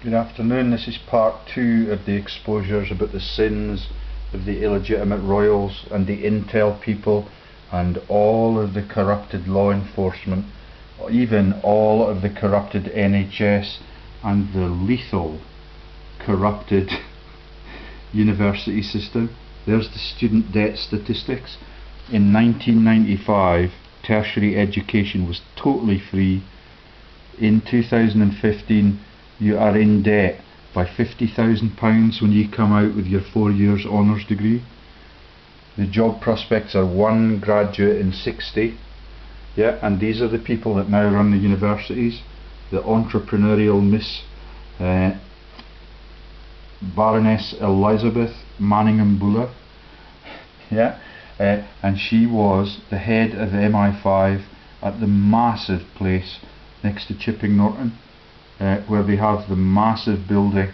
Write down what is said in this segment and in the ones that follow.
Good afternoon. This is part 2 of the exposures about the sins of the illegitimate royals and the intel people and all of the corrupted law enforcement, even all of the corrupted NHS and the lethal corrupted university system. There's the student debt statistics. In 1995 tertiary education was totally free. In 2015 you are in debt by £50,000 when you come out with your 4 years honours degree. The job prospects are 1 graduate in 60. Yeah, and these are the people that now run the universities. The entrepreneurial Miss Baroness Elizabeth Manngham-Buller. Yeah, and she was the head of MI5 at the massive place next to Chipping Norton, where they have the massive building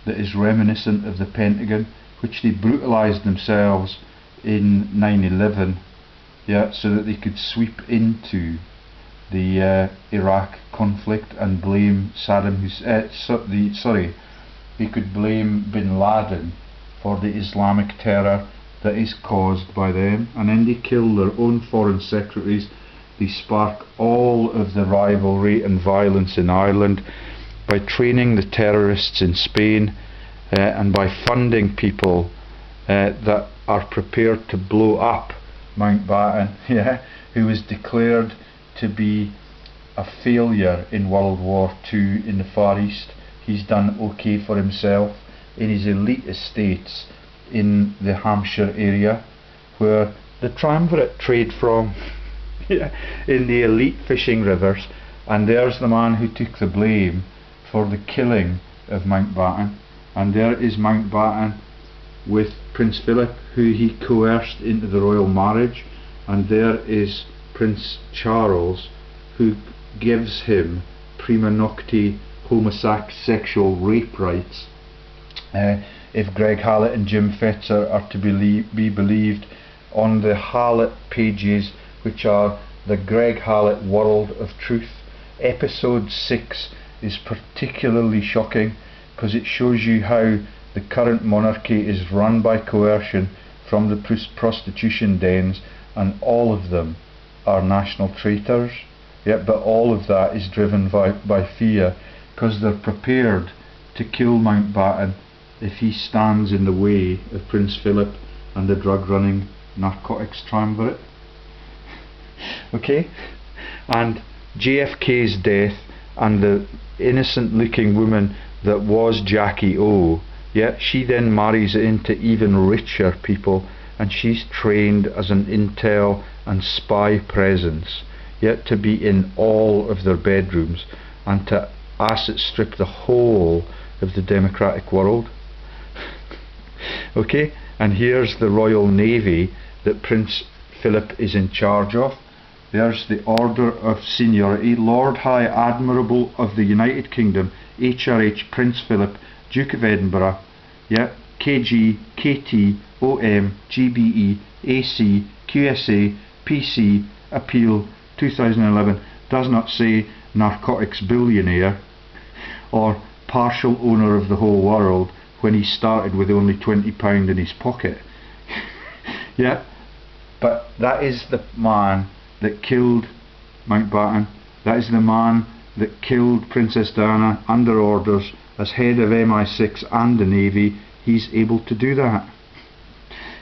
that is reminiscent of the Pentagon, which they brutalised themselves in 9/11, yeah, so that they could sweep into the Iraq conflict and blame Saddam Hussein. They could blame Bin Laden for the Islamic terror that is caused by them, and then they kill their own foreign secretaries. They spark all of the rivalry and violence in Ireland by training the terrorists in Spain and by funding people that are prepared to blow up Mountbatten, yeah, who was declared to be a failure in World War II in the Far East. He's done okay for himself in his elite estates in the Hampshire area, where the triumvirate trade from, yeah, in the elite fishing rivers. And there's the man who took the blame for the killing of Mountbatten, and there is Mountbatten with Prince Philip, who he coerced into the royal marriage, and there is Prince Charles, who gives him prima nocte homosexual rape rights. If Greg Hallett and Jim Fetzer are to be believed, on the Hallett pages, which are the Greg Hallett World of Truth, episode 6 is particularly shocking because it shows you how the current monarchy is run by coercion from the prostitution dens, and all of them are national traitors. Yeah, but all of that is driven by fear, because they're prepared to kill Mountbatten if he stands in the way of Prince Philip and the drug running narcotics triumvirate. Okay, and JFK's death and the innocent looking woman that was Jackie O, yeah, she then marries into even richer people, and she's trained as an intel and spy presence, yet to be in all of their bedrooms and to asset strip the whole of the democratic world. Okay, and here's the Royal Navy that Prince Philip is in charge of. There's the Order of Seniority: Lord High Admiral of the United Kingdom, HRH Prince Philip, Duke of Edinburgh, yeah, KG, KT, OM, GBE, AC, QSA, PC, Appeal 2011, does not say narcotics billionaire or partial owner of the whole world when he started with only £20 in his pocket. Yeah, but that is the man that killed Mountbatten. That is the man that killed Princess Diana under orders as head of MI6 and the Navy. He's able to do that.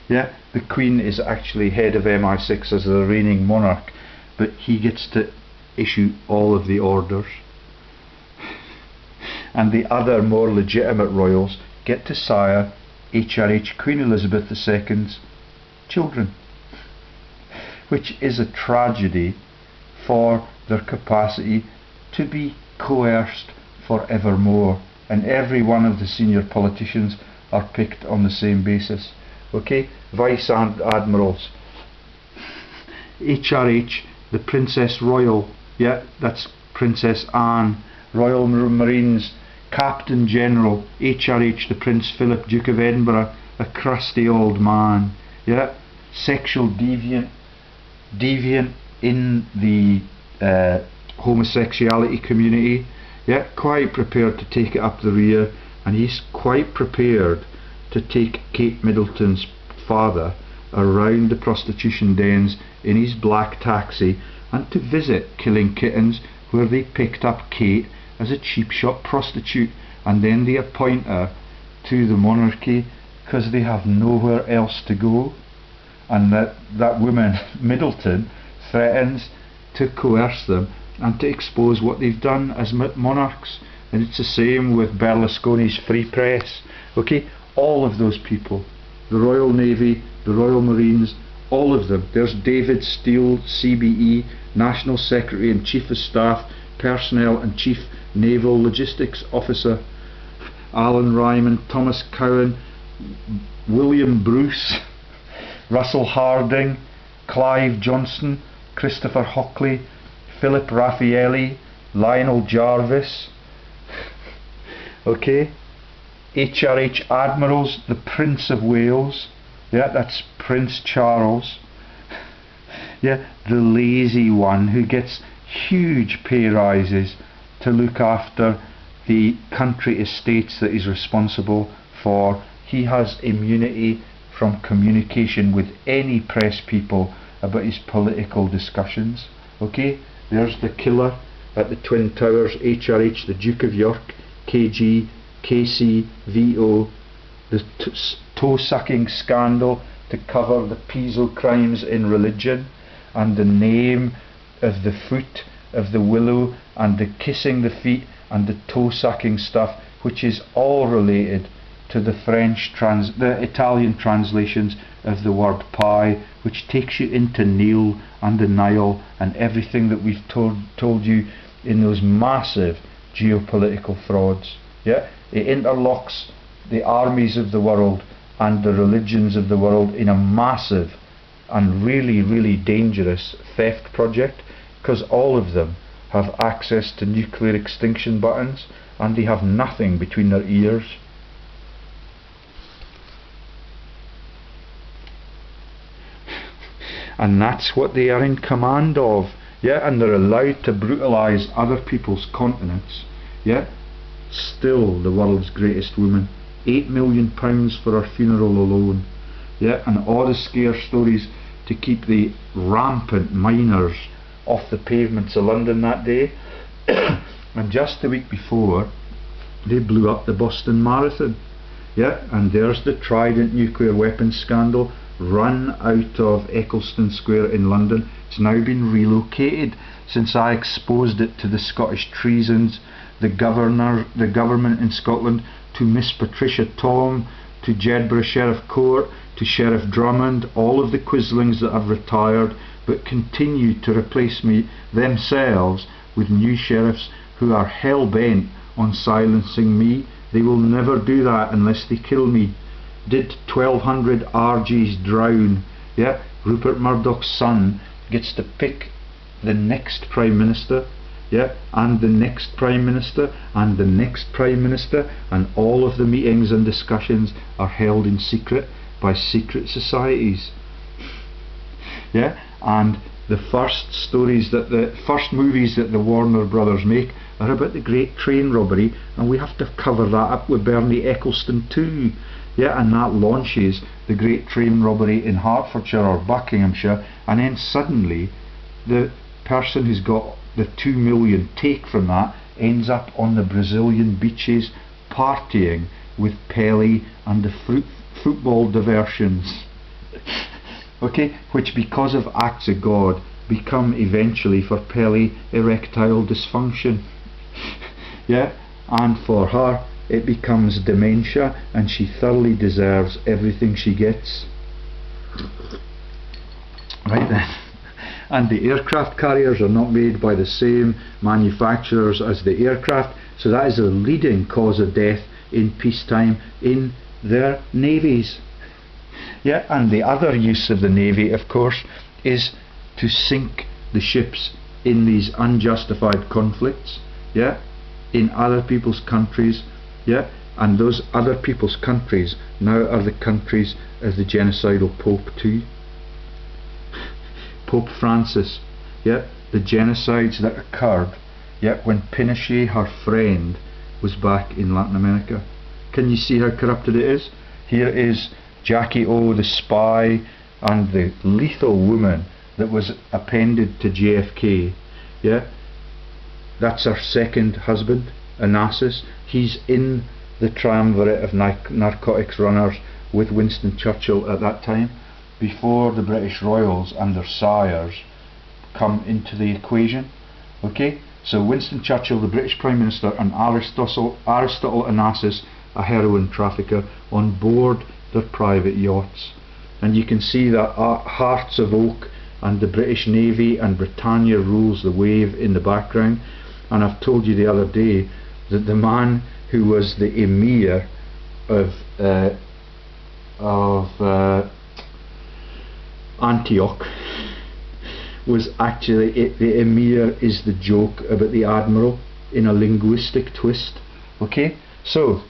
Yeah, the Queen is actually head of MI6 as the reigning monarch, but he gets to issue all of the orders. And the other more legitimate royals get to sire HRH Queen Elizabeth II's children, which is a tragedy for their capacity to be coerced forevermore, and every one of the senior politicians are picked on the same basis. Okay, Vice Admirals, HRH, the Princess Royal, yeah, that's Princess Anne. Royal Marines, Captain General, HRH, the Prince Philip, Duke of Edinburgh, a crusty old man, yeah, sexual deviant in the homosexuality community, yeah, quite prepared to take it up the rear, and he's quite prepared to take Kate Middleton's father around the prostitution dens in his black taxi and to visit Killing Kittens, where they picked up Kate as a cheap shop prostitute, and then they appoint her to the monarchy because they have nowhere else to go, and that woman Middleton threatens to coerce them and to expose what they've done as monarchs. And it's the same with Berlusconi's free press. Okay, all of those people, the Royal Navy, the Royal Marines, all of them. There's David Steele, CBE, National Secretary and Chief of Staff, Personnel and Chief Naval Logistics Officer, Alan Ryman, Thomas Cowan, William Bruce, Russell Harding, Clive Johnson, Christopher Hockley, Philip Raffaelli, Lionel Jarvis, okay, HRH Admirals, the Prince of Wales, yeah, that's Prince Charles, yeah, the lazy one who gets huge pay rises to look after the country estates that he's responsible for. He has immunity from communication with any press people about his political discussions. Okay, there's the killer at the Twin Towers, HRH, the Duke of York, KG, KC, VO, the toe-sucking scandal to cover the Piso crimes in religion, and the name of the foot of the willow, and the kissing the feet, and the toe-sucking stuff, which is all related to the the Italian translations of the word pie, which takes you into Nile and the Nile and everything that we've told you in those massive geopolitical frauds. Yeah, it interlocks the armies of the world and the religions of the world in a massive and really, really dangerous theft project, because all of them have access to nuclear extinction buttons and they have nothing between their ears. And that's what they are in command of, yeah, and they're allowed to brutalise other people's continents, yeah. Still the world's greatest woman, £8 million for her funeral alone, yeah, and all the scare stories to keep the rampant miners off the pavements of London that day. And just the week before, they blew up the Boston Marathon, yeah, and there's the Trident nuclear weapons scandal run out of Eccleston Square in London. It's now been relocated since I exposed it to the Scottish treasons, the government in Scotland, to Miss Patricia Tom, to Jedburgh Sheriff Court, to Sheriff Drummond, all of the quislings that have retired but continue to replace me themselves with new sheriffs who are hell-bent on silencing me. They will never do that unless they kill me. Did 1200 RGs drown? Yeah, Rupert Murdoch's son gets to pick the next Prime Minister, yeah, and the next Prime Minister, and the next Prime Minister, and all of the meetings and discussions are held in secret by secret societies. Yeah, and the first movies that the Warner Brothers make are about the Great Train Robbery, and we have to cover that up with Bernie Eccleston too. Yeah, and that launches the Great Train Robbery in Hertfordshire or Buckinghamshire, and then suddenly the person who's got the 2 million take from that ends up on the Brazilian beaches partying with Pele and the football diversions. Okay, which because of acts of God become eventually for Pele erectile dysfunction. Yeah, and for her it becomes dementia, and she thoroughly deserves everything she gets. Right then. And the aircraft carriers are not made by the same manufacturers as the aircraft, so that is a leading cause of death in peacetime in their navies. Yeah, and the other use of the navy, of course, is to sink the ships in these unjustified conflicts, yeah, in other people's countries, yeah, and those other people's countries now are the countries of the genocidal Pope too. Pope Francis, yeah, the genocides that occurred yet when Pinochet, her friend, was back in Latin America. Can you see how corrupted it is? Here is Jackie O, the spy, and the lethal woman that was appended to JFK. Yeah, that's her second husband, Onassis. He's in the triumvirate of narcotics runners with Winston Churchill at that time, before the British Royals and their sires come into the equation. Okay, so Winston Churchill, the British Prime Minister, and Aristotle Onassis, a heroin trafficker, on board their private yachts. And you can see that Hearts of Oak and the British Navy and Britannia rules the wave in the background. And I've told you the other day that the man who was the emir of Antioch was actually the emir is the joke about the admiral in a linguistic twist. Okay, so,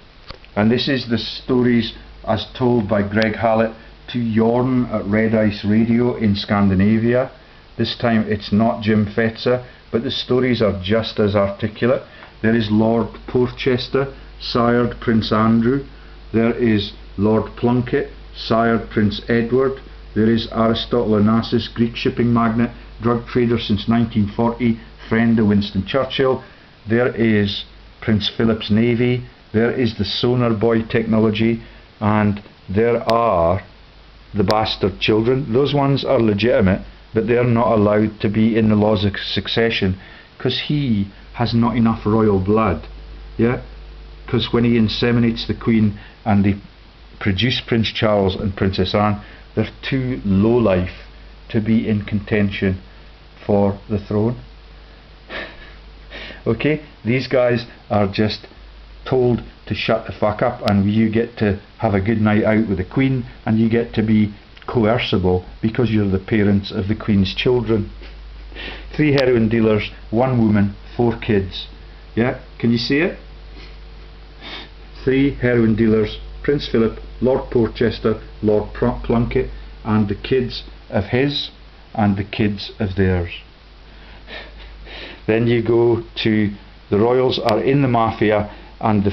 and this is the stories as told by Greg Hallett to Jorn at Red Ice Radio in Scandinavia. This time it's not Jim Fetzer, but the stories are just as articulate. There is Lord Porchester, sired Prince Andrew. There is Lord Plunkett, sired Prince Edward. There is Aristotle Onassis, Greek shipping magnate, drug trader since 1940, friend of Winston Churchill. There is Prince Philip's Navy. There is the sonar boy technology, and there are the bastard children. Those ones are legitimate, but they're not allowed to be in the laws of succession because he has not enough royal blood. Yeah, because when he inseminates the Queen and they produce Prince Charles and Princess Anne, they're too low life to be in contention for the throne. Okay, these guys are just told to shut the fuck up, and you get to have a good night out with the Queen, and you get to be coercible because you're the parents of the Queen's children. 3 heroin dealers, 1 woman, 4 kids. Yeah, can you see it? 3 heroin dealers, Prince Philip, Lord Porchester, Lord Plunkett, and the kids of his and the kids of theirs. Then you go to the Royals are in the mafia, and the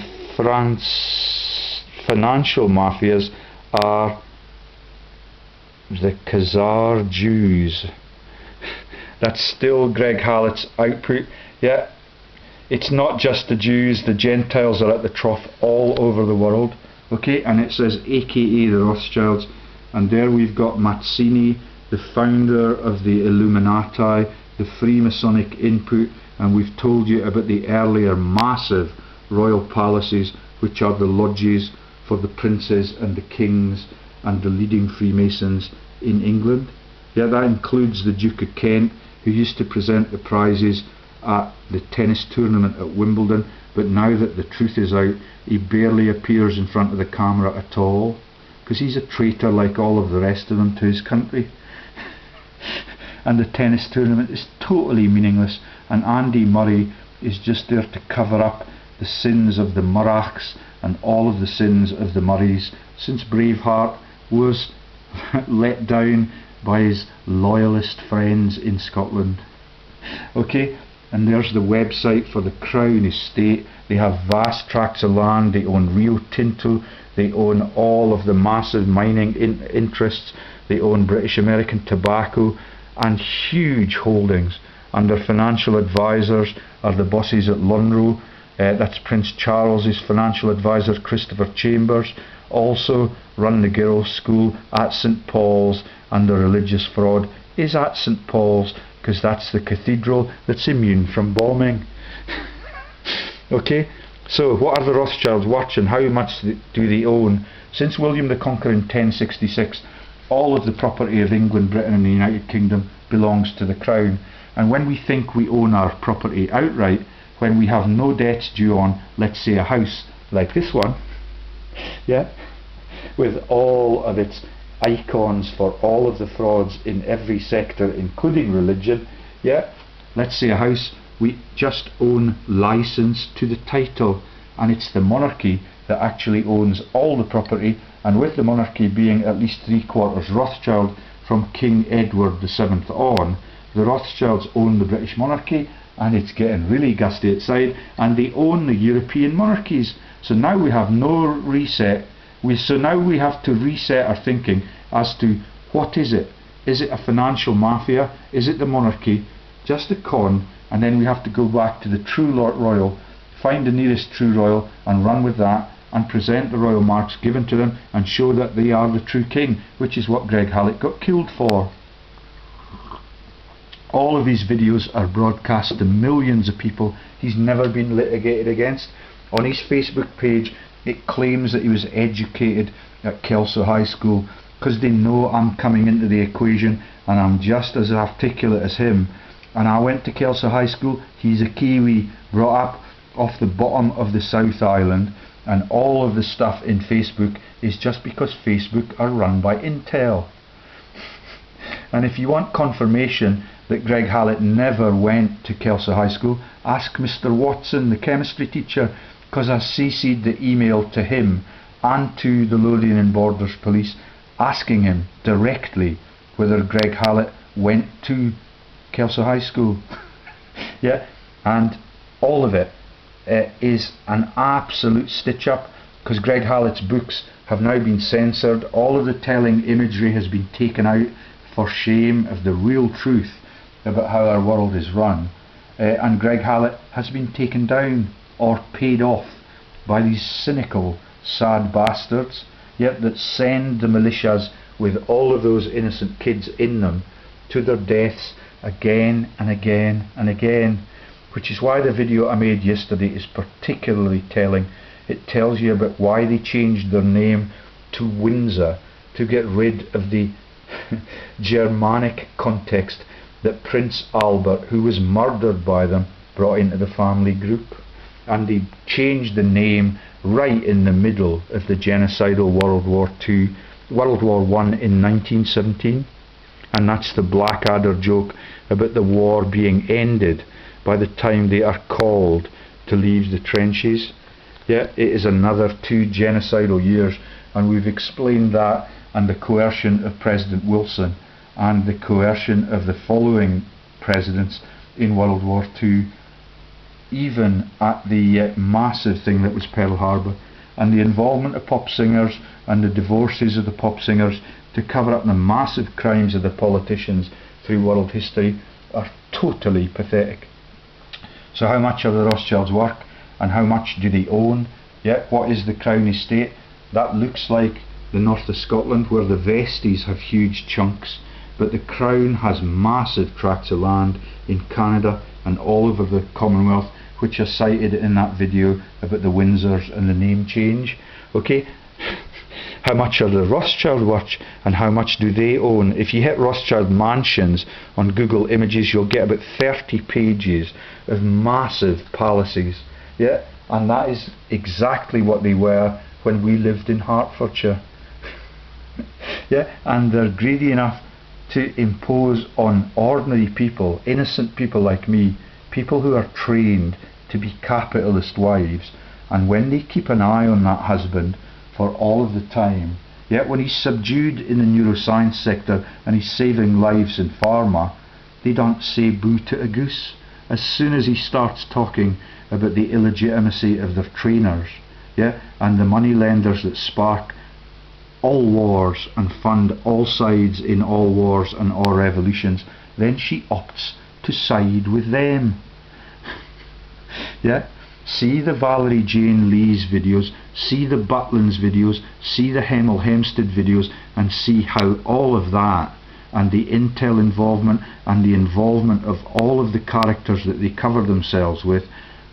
financial mafias are the Khazar Jews. That's still Greg Hallett's output. Yeah, it's not just the Jews, the Gentiles are at the trough all over the world. Okay, and it says AKA the Rothschilds, and there we've got Mazzini, the founder of the Illuminati, the Freemasonic input, and we've told you about the earlier massive royal palaces, which are the lodges for the princes and the kings and the leading Freemasons in England. Yeah, that includes the Duke of Kent, who used to present the prizes at the tennis tournament at Wimbledon, but now that the truth is out, he barely appears in front of the camera at all, because he's a traitor like all of the rest of them to his country. And the tennis tournament is totally meaningless, and Andy Murray is just there to cover up the sins of the Murrachs and all of the sins of the Murrays, since Braveheart was let down by his loyalist friends in Scotland. Okay, and there's the website for the Crown Estate. They have vast tracts of land, they own Rio Tinto, they own all of the massive mining interests, they own British American tobacco and huge holdings, and their financial advisors are the bosses at Lunro. That's Prince Charles's financial advisor, Christopher Chambers, also run the girls' school at St Paul's, and the religious fraud is at St Paul's because that's the cathedral that's immune from bombing. Okay, so what are the Rothschilds worth and how much do they own? Since William the Conqueror in 1066, all of the property of England, Britain and the United Kingdom belongs to the Crown, and when we think we own our property outright, when we have no debts due on, let's say, a house like this one, yeah, with all of its icons for all of the frauds in every sector including religion, yeah, let's say a house, we just own license to the title, and it's the monarchy that actually owns all the property, and with the monarchy being at least 3/4 Rothschild from King Edward VII on, the Rothschilds own the British monarchy and it's getting really gusty outside, and they own the European monarchies. So now we have no reset. So now we have to reset our thinking as to what is it? Is it a financial mafia? Is it the monarchy? Just a con? And then we have to go back to the true Lord Royal, find the nearest true royal and run with that, and present the royal marks given to them and show that they are the true king, which is what Greg Hallett got killed for. All of his videos are broadcast to millions of people. He's never been litigated against. On his Facebook page it claims that he was educated at Kelso High School, because they know I'm coming into the equation and I'm just as articulate as him. And I went to Kelso High School. He's a Kiwi, brought up off the bottom of the South Island, and all of the stuff in Facebook is just because Facebook are run by Intel. And if you want confirmation that Greg Hallett never went to Kelso High School, ask Mr. Watson, the chemistry teacher, because I CC'd the email to him and to the Lothian and Borders Police asking him directly whether Greg Hallett went to Kelso High School. Yeah, and all of it is an absolute stitch up, because Greg Hallett's books have now been censored. All of the telling imagery has been taken out for shame of the real truth about how our world is run, and Greg Hallett has been taken down or paid off by these cynical, sad bastards, yet that send the militias with all of those innocent kids in them to their deaths again and again and again. Which is why the video I made yesterday is particularly telling. It tells you about why they changed their name to Windsor, to get rid of the Germanic context that Prince Albert, who was murdered by them, brought into the family group. And they changed the name right in the middle of the genocidal World War I in 1917. And that's the Blackadder joke about the war being ended by the time they are called to leave the trenches. Yeah, it is another 2 genocidal years, and we've explained that, and the coercion of President Wilson and the coercion of the following presidents in World War II, even at the massive thing that was Pearl Harbor, and the involvement of pop singers and the divorces of the pop singers to cover up the massive crimes of the politicians through world history are totally pathetic. So how much of the Rothschilds work, and how much do they own? Yeah, what is the Crown estate? That looks like the north of Scotland, where the Vesties have huge chunks, but the Crown has massive tracts of land in Canada and all over the Commonwealth, which are cited in that video about the Windsors and the name change. Okay, how much are the Rothschild worth, and how much do they own? If you hit Rothschild mansions on Google Images, you'll get about 30 pages of massive palaces. Yeah, and that is exactly what they were when we lived in Hertfordshire. Yeah, and they're greedy enough to impose on ordinary people, innocent people like me, people who are trained to be capitalist wives, and when they keep an eye on that husband for all of the time, yet when he's subdued in the neuroscience sector and he's saving lives in pharma, they don't say boo to a goose. As soon as he starts talking about the illegitimacy of their trainers, yeah, and the money lenders that spark all wars and fund all sides in all wars and all revolutions, then she opts to side with them. Yeah, see the Valerie Jane Lee's videos, see the Butlins videos, see the Hemel Hempstead videos, and see how all of that and the intel involvement and the involvement of all of the characters that they cover themselves with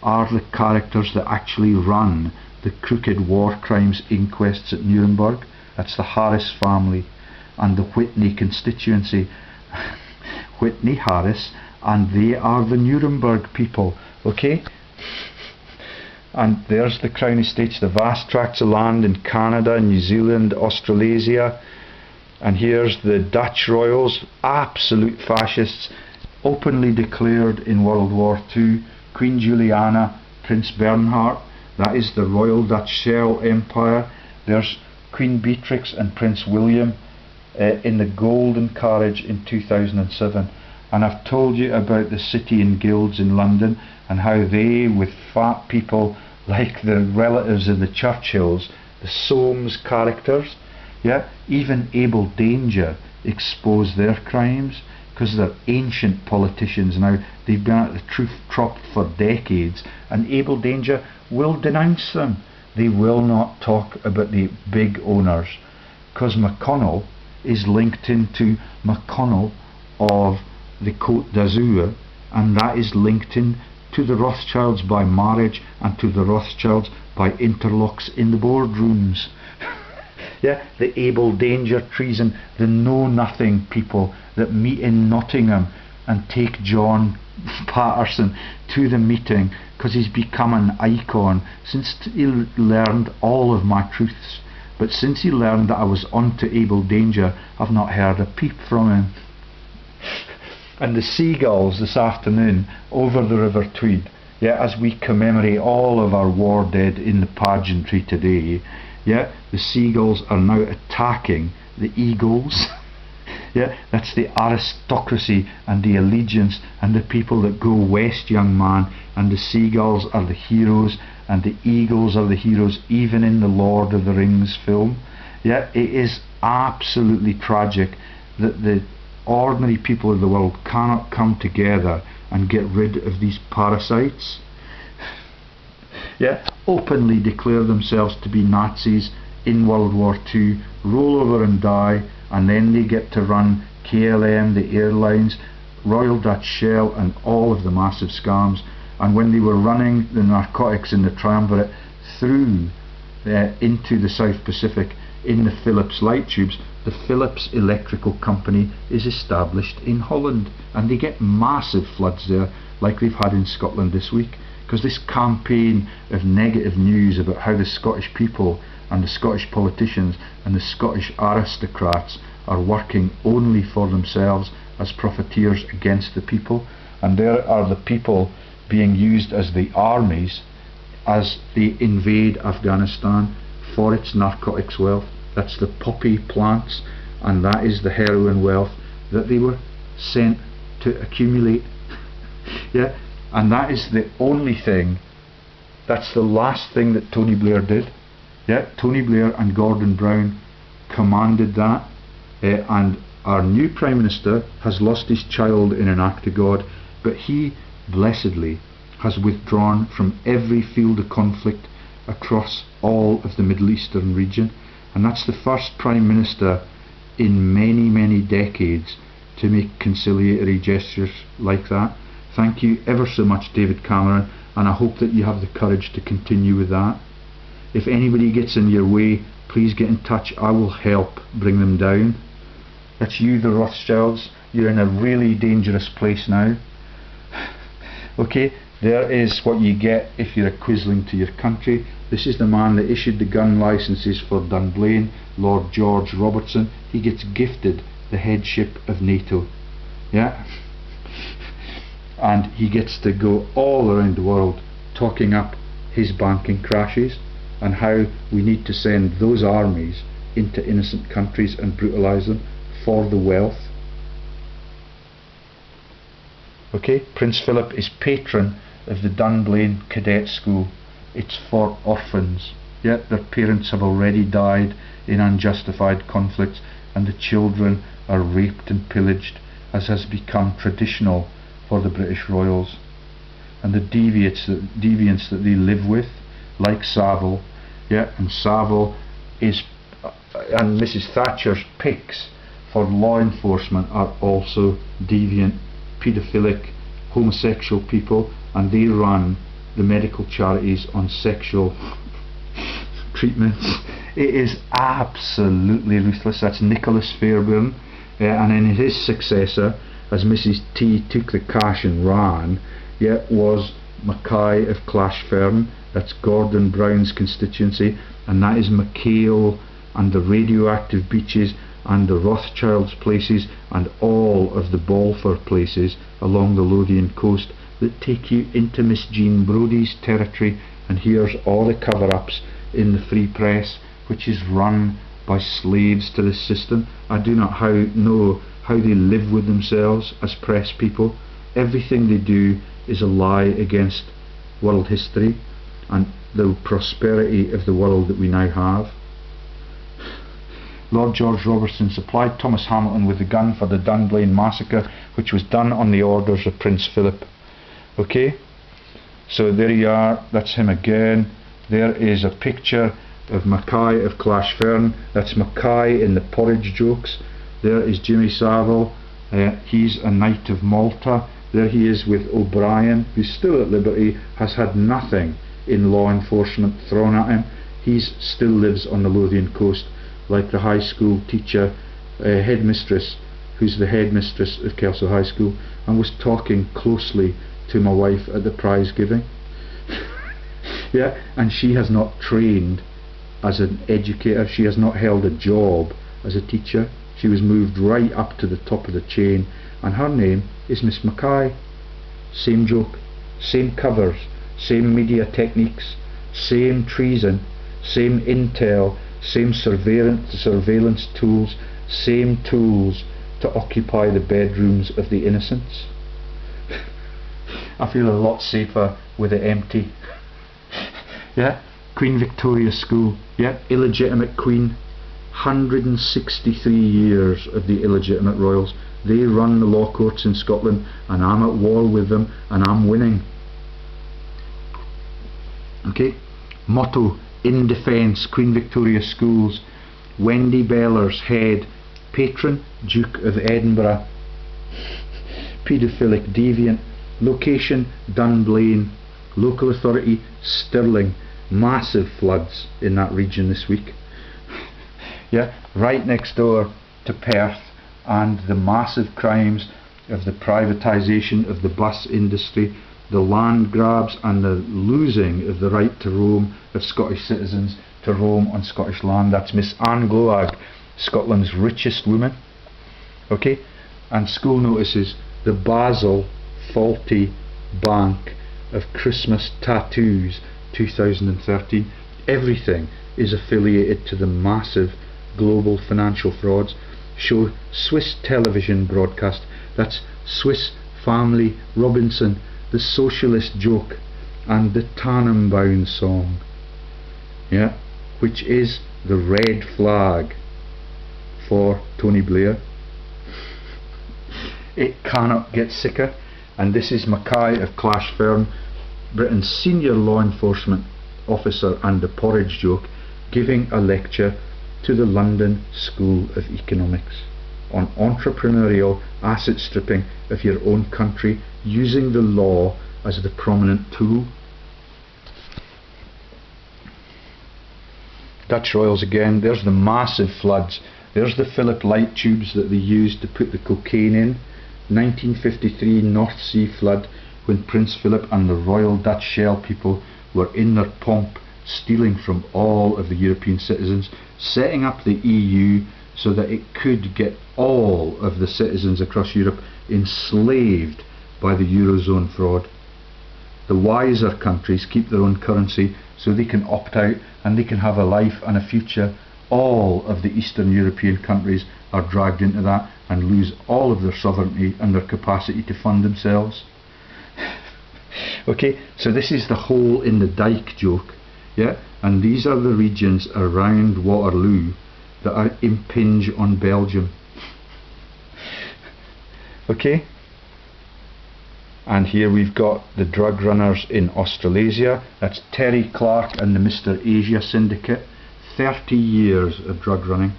are the characters that actually run the crooked war crimes inquests at Nuremberg. That's the Harris family and the Whitney constituency. Whitney Harris, and they are the Nuremberg people. Okay? And there's the Crown Estates, the vast tracts of land in Canada, New Zealand, Australasia. And here's the Dutch Royals, absolute fascists, openly declared in World War II. Queen Juliana, Prince Bernhard, that is the Royal Dutch Shell Empire. There's Queen Beatrix and Prince William in the Golden Carriage in 2007. And I've told you about the city and guilds in London and how they, with fat people like the relatives of the Churchills, the Soames characters, yeah, even Abel Danger, expose their crimes because they're ancient politicians now. They've been at the truth trop for decades, and Abel Danger will denounce them. They will not talk about the big owners, because McConnell is linked into McConnell of the Côte d'Azur, and that is linked in to the Rothschilds by marriage and to the Rothschilds by interlocks in the boardrooms. Yeah, the Abel Danger treason, the know-nothing people that meet in Nottingham and take John Patterson to the meeting because he's become an icon since he learned all of my truths. But since he learned that I was on to Abel Danger, I've not heard a peep from him. And the seagulls this afternoon over the River Tweed, yeah, as we commemorate all of our war dead in the pageantry today, yeah, the seagulls are now attacking the eagles. Yeah, that's the aristocracy and the allegiance and the people that go west, young man, and the seagulls are the heroes and the eagles are the heroes, even in the Lord of the Rings film. Yeah, it is absolutely tragic that the ordinary people of the world cannot come together and get rid of these parasites. Yeah, openly declare themselves to be Nazis in World War II, roll over and die, and then they get to run KLM, the airlines, Royal Dutch Shell, and all of the massive scams. And when they were running the narcotics in the triumvirate through into the South Pacific in the Philips light tubes, the Philips electrical company is established in Holland, and they get massive floods there like they've had in Scotland this week, because this campaign of negative news about how the Scottish people and the Scottish politicians and the Scottish aristocrats are working only for themselves as profiteers against the people, and there are the people being used as the armies as they invade Afghanistan for its narcotics wealth. That's the poppy plants, and that is the heroin wealth that they were sent to accumulate. Yeah, and that is the only thing, that's the last thing that Tony Blair did. Yeah, Tony Blair and Gordon Brown commanded that, and our new Prime Minister has lost his child in an act of God, but he blessedly has withdrawn from every field of conflict across all of the Middle Eastern region, and that's the first Prime Minister in many, many decades to make conciliatory gestures like that. Thank you ever so much, David Cameron, and I hope that you have the courage to continue with that. If anybody gets in your way, please get in touch. I will help bring them down. That's you, the Rothschilds. You're in a really dangerous place now. Okay, there is what you get if you're a quisling to your country. This is the man that issued the gun licenses for Dunblane, Lord George Robertson. He gets gifted the headship of NATO. Yeah? And he gets to go all around the world talking up his banking crashes and how we need to send those armies into innocent countries and brutalise them for the wealth. Okay, Prince Philip is patron of the Dunblane Cadet School. It's for orphans. Yet their parents have already died in unjustified conflicts, and the children are raped and pillaged, as has become traditional for the British Royals. And the deviants that they live with, like Savile, yeah, and Savile is, and Mrs Thatcher's picks for law enforcement are also deviant, paedophilic, homosexual people, and they run the medical charities on sexual treatments. It is absolutely ruthless. That's Nicholas Fairbairn, and then his successor, as Mrs T took the cash and ran, yeah, was Mackay of Clashfern. That's Gordon Brown's constituency, and that is McHale and the radioactive beaches and the Rothschilds places and all of the Balfour places along the Lothian coast that take you into Miss Jean Brodie's territory. And here's all the cover-ups in the free press, which is run by slaves to the system. I do not know how they live with themselves as press people. Everything they do is a lie against world history and the prosperity of the world that we now have. Lord George Robertson supplied Thomas Hamilton with the gun for the Dunblane massacre, which was done on the orders of Prince Philip. Okay, so there you are, that's him again. There is a picture of Mackay of Clashfern. That's Mackay in the porridge jokes. There is Jimmy Savile, he's a Knight of Malta. There he is with O'Brien, who's still at liberty, has had nothing in law enforcement thrown at him. He still lives on the Lothian coast, like the high school teacher, headmistress, who's the headmistress of Kelso High School, and was talking closely to my wife at the prize giving. Yeah, and she has not trained as an educator, she has not held a job as a teacher. She was moved right up to the top of the chain, and her name is Miss Mackay. Same joke, same covers, same media techniques, same treason, same intel, same surveillance tools, same tools to occupy the bedrooms of the innocents. I feel a lot safer with it empty. Yeah, Queen Victoria School, yeah, illegitimate queen, 163 years of the illegitimate royals. They run the law courts in Scotland, and I'm at war with them, and I'm winning. Okay, motto, in defence, Queen Victoria Schools. Wendy Bellers, head, patron, Duke of Edinburgh, paedophilic deviant, location, Dunblane, local authority, Stirling. Massive floods in that region this week. Yeah, right next door to Perth, and the massive crimes of the privatisation of the bus industry, the land grabs and the losing of the right to roam of Scottish citizens to roam on Scottish land. That's Miss Anne Gloag, Scotland's richest woman. Okay, and school notices, the Basel faulty bank of Christmas tattoos 2013. Everything is affiliated to the massive global financial frauds. Show Swiss television broadcast, that's Swiss Family Robinson, the socialist joke, and the Tannenbaum song, yeah, which is the red flag for Tony Blair. It cannot get sicker. And this is Mackay of Clashfern, Britain's senior law enforcement officer and the porridge joke, giving a lecture to the London School of Economics on entrepreneurial asset stripping of your own country, using the law as the prominent tool. Dutch Royals again. There's the massive floods. There's the Philip light tubes that they used to put the cocaine in. 1953 North Sea flood, when Prince Philip and the Royal Dutch Shell people were in their pomp stealing from all of the European citizens, setting up the EU so that it could get all of the citizens across Europe enslaved by the Eurozone fraud. The wiser countries keep their own currency so they can opt out and they can have a life and a future. All of the Eastern European countries are dragged into that and lose all of their sovereignty and their capacity to fund themselves. Okay, so this is the hole in the dike joke, yeah, and these are the regions around Waterloo that are impinge on Belgium. Okay, and here we've got the drug runners in Australasia. That's Terry Clark and the Mr. Asia Syndicate. 30 years of drug running.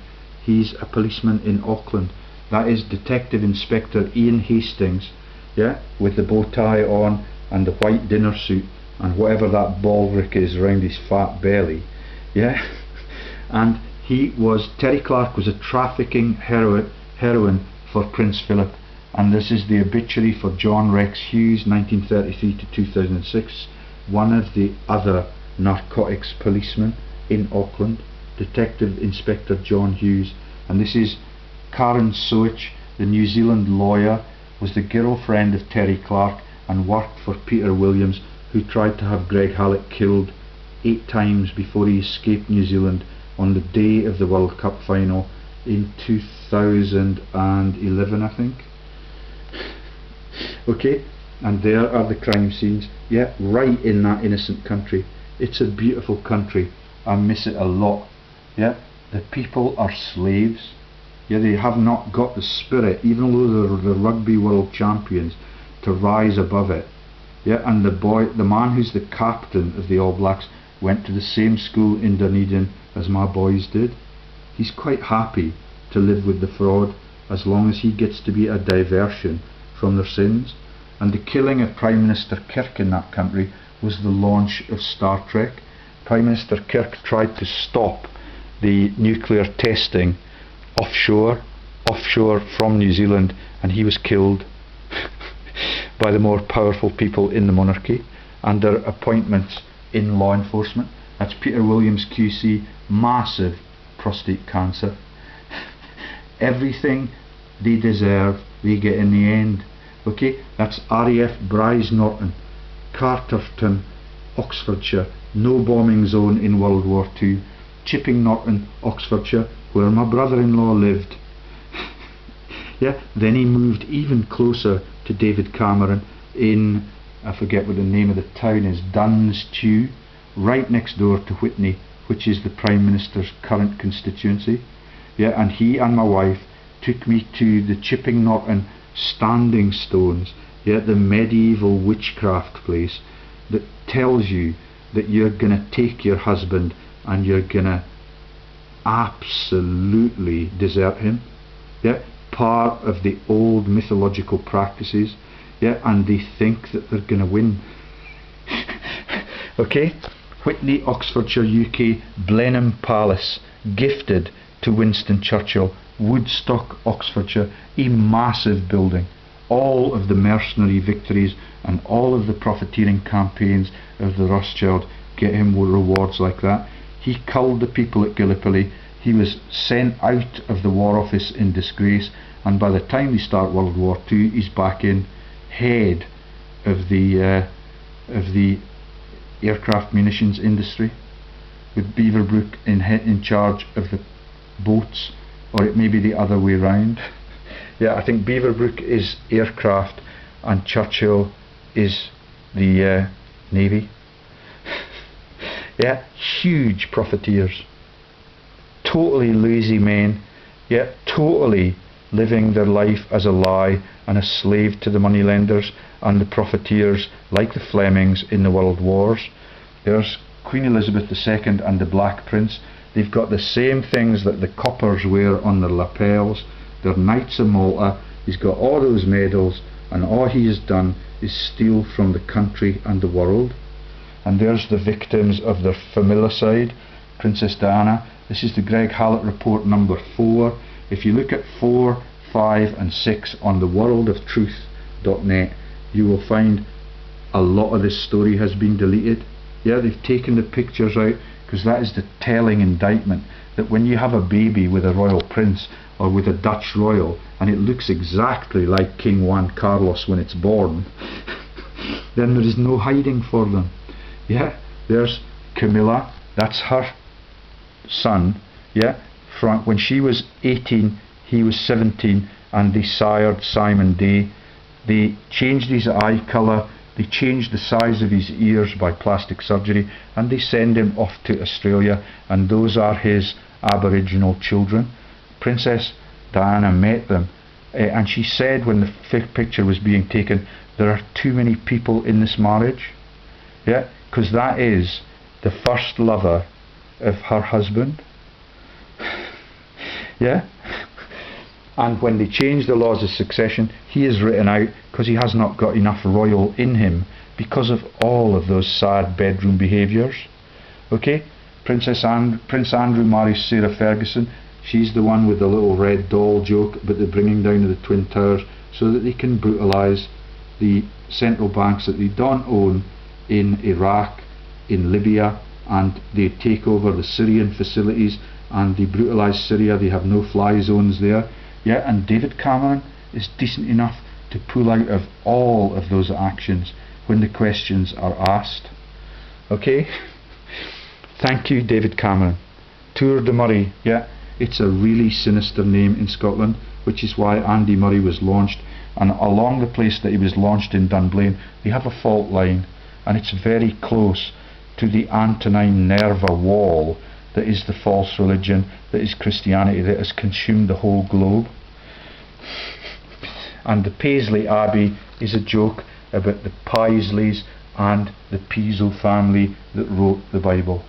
He's a policeman in Auckland. That is Detective Inspector Ian Hastings, yeah, with the bow tie on and the white dinner suit and whatever that baldrick is around his fat belly, yeah. And Terry Clark was a trafficking heroine for Prince Philip, and this is the obituary for John Rex Hughes, 1933 to 2006, one of the other narcotics policemen in Auckland, Detective Inspector John Hughes. And this is Karen Soich, the New Zealand lawyer, was the girlfriend of Terry Clark and worked for Peter Williams, who tried to have Greg Hallett killed 8 times before he escaped New Zealand on the day of the World Cup final in 2011, I think. Okay, and there are the crime scenes, yeah, right in that innocent country. It's a beautiful country. I miss it a lot. Yeah, the people are slaves. Yeah, they have not got the spirit, even though they're the rugby world champions, to rise above it. Yeah, and the man who's the captain of the All Blacks went to the same school in Dunedin as my boys did. He's quite happy to live with the fraud as long as he gets to be a diversion from their sins. And the killing of Prime Minister Kirk in that country was the launch of Star Trek. Prime Minister Kirk tried to stop the nuclear testing offshore from New Zealand, and he was killed by the more powerful people in the monarchy and their appointments in law enforcement. That's Peter Williams QC, massive prostate cancer. Everything they deserve, they get in the end. Okay, that's RAF Bryce Norton, Carterton, Oxfordshire, no bombing zone in World War II, Chipping Norton, Oxfordshire, where my brother-in-law lived. Yeah, then he moved even closer to David Cameron in, I forget what the name of the town is, Dunblane, right next door to Whitney, which is the Prime Minister's current constituency. Yeah, and he and my wife took me to the Chipping Norton standing stones, yeah, the medieval witchcraft place that tells you that you're going to take your husband and you're going to absolutely desert him. Yeah, part of the old mythological practices. Yeah, and they think that they're going to win. Okay, Whitney, Oxfordshire, UK, Blenheim Palace, gifted to Winston Churchill. Woodstock, Oxfordshire, a massive building. All of the mercenary victories and all of the profiteering campaigns of the Rothschild get him rewards like that. He culled the people at Gallipoli. He was sent out of the War Office in disgrace, and by the time we start World War II, he's back in head of the aircraft munitions industry, with Beaverbrook in charge of the boats, or it may be the other way round. Yeah, I think Beaverbrook is aircraft and Churchill is the Navy. Yeah, huge profiteers, totally lazy men, yeah, totally living their life as a lie and a slave to the moneylenders and the profiteers like the Flemings in the World Wars. There's Queen Elizabeth II and the Black Prince. They've got the same things that the coppers wear on their lapels. They're Knights of Malta. He's got all those medals, and all he has done is steal from the country and the world. And there's the victims of their familicide. Princess Diana. This is the Greg Hallett report number 4. If you look at 4, 5 and 6 on the worldoftruth.net, you will find a lot of this story has been deleted. Yeah, they've taken the pictures out, because that is the telling indictment, that when you have a baby with a royal prince or with a Dutch royal and it looks exactly like King Juan Carlos when it's born, then there is no hiding for them. Yeah, there's Camilla, that's her son. Yeah, when she was 18, he was 17, and they sired Simon Day. They changed his eye colour, they changed the size of his ears by plastic surgery, and they send him off to Australia, and those are his Aboriginal children. Princess Diana met them, and she said when the picture was being taken, there are too many people in this marriage. Yeah, because that is the first lover of her husband. Yeah. And when they change the laws of succession, he is written out because he has not got enough royal in him because of all of those sad bedroom behaviours. Okay, Prince Andrew marries Sarah Ferguson. She's the one with the little red doll joke about the bringing down of the Twin Towers so that they can brutalise the central banks that they don't own in Iraq, in Libya, and they take over the Syrian facilities and they brutalise Syria. They have no fly zones there. Yeah, and David Cameron is decent enough to pull out of all of those actions when the questions are asked. Okay? Thank you, David Cameron. Tour de Murray, yeah. It's a really sinister name in Scotland, which is why Andy Murray was launched. And along the place that he was launched in Dunblane, they have a fault line, and it's very close to the Antonine Nerva wall that is the false religion, that is Christianity, that has consumed the whole globe. And the Paisley Abbey is a joke about the Paisleys and the Piso family that wrote the Bible.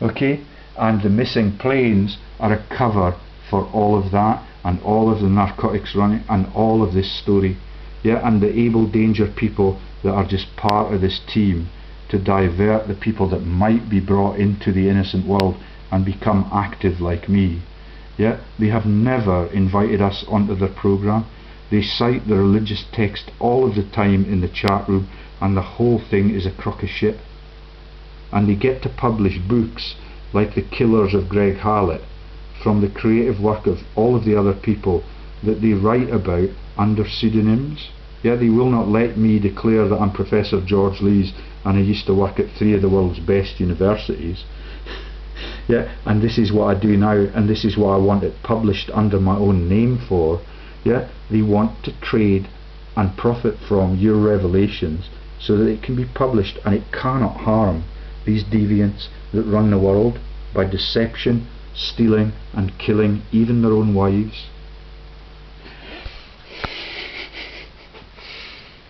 Okay, and the missing planes are a cover for all of that, and all of the narcotics running, and all of this story. Yeah, and the Abel Danger people that are just part of this team to divert the people that might be brought into the innocent world and become active like me. Yeah, they have never invited us onto their program. They cite the religious text all of the time in the chat room, and the whole thing is a crock of shit. And they get to publish books like The Killers of Greg Hallett from the creative work of all of the other people that they write about under pseudonyms. Yeah, they will not let me declare that I'm Professor George Lees and I used to work at 3 of the world's best universities. Yeah, and this is what I do now, and this is what I want it published under my own name for. Yeah, they want to trade and profit from your revelations so that it can be published, and it cannot harm these deviants that run the world by deception, stealing and killing even their own wives.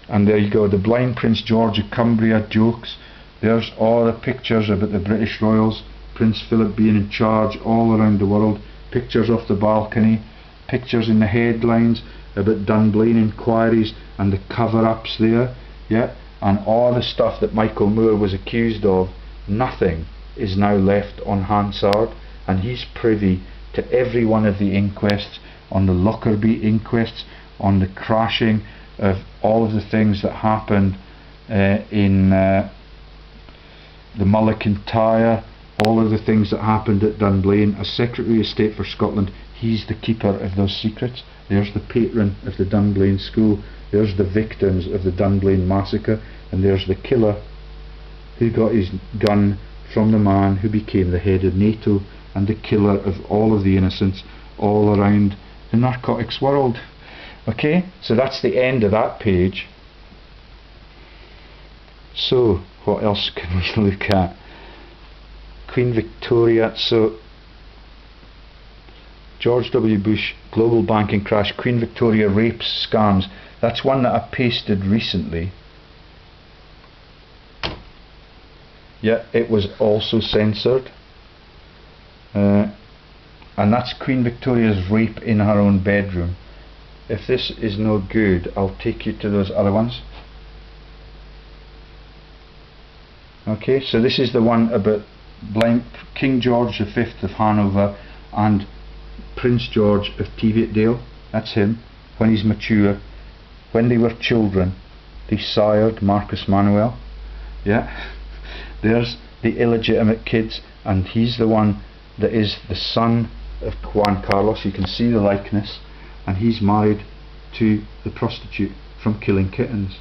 And there you go, the blind Prince George of Cumbria jokes. There's all the pictures about the British Royals, Prince Philip being in charge all around the world, pictures off the balcony, pictures in the headlines about Dunblane inquiries and the cover-ups there. Yeah, and all the stuff that Michael Moore was accused of, nothing is now left on Hansard, and he's privy to every one of the inquests, on the Lockerbie inquests, on the crashing of all of the things that happened in the Mulligan-Tyre, all of the things that happened at Dunblane. As Secretary of State for Scotland, he's the keeper of those secrets. There's the patron of the Dunblane school, there's the victims of the Dunblane massacre, and there's the killer who got his gun from the man who became the head of NATO and the killer of all of the innocents all around the narcotics world. Okay, so that's the end of that page. So what else can we look at? Queen Victoria. So George W. Bush, global banking crash, Queen Victoria rapes scams. That's one that I pasted recently. Yeah, it was also censored. And that's Queen Victoria's rape in her own bedroom. If this is no good, I'll take you to those other ones. Okay, so this is the one about King George V of Hanover and Prince George of Teviotdale. That's him, when he's mature. When they were children, they sired Marcus Manuel. Yeah, there's the illegitimate kids, and he's the one that is the son of Juan Carlos. You can see the likeness, and he's married to the prostitute from Killing Kittens.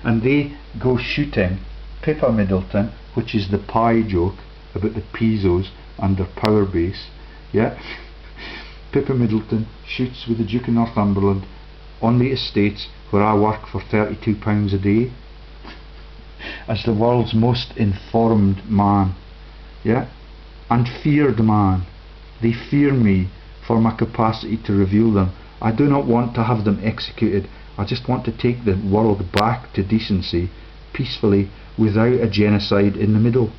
And they go shooting Pippa Middleton, which is the pie joke about the Pisos and their power base. Yeah, Pippa Middleton shoots with the Duke of Northumberland on the estates where I work for £32 a day, as the world's most informed man. Yeah, and feared man. They fear me for my capacity to reveal them. I do not want to have them executed. I just want to take the world back to decency, peacefully, without a genocide in the middle.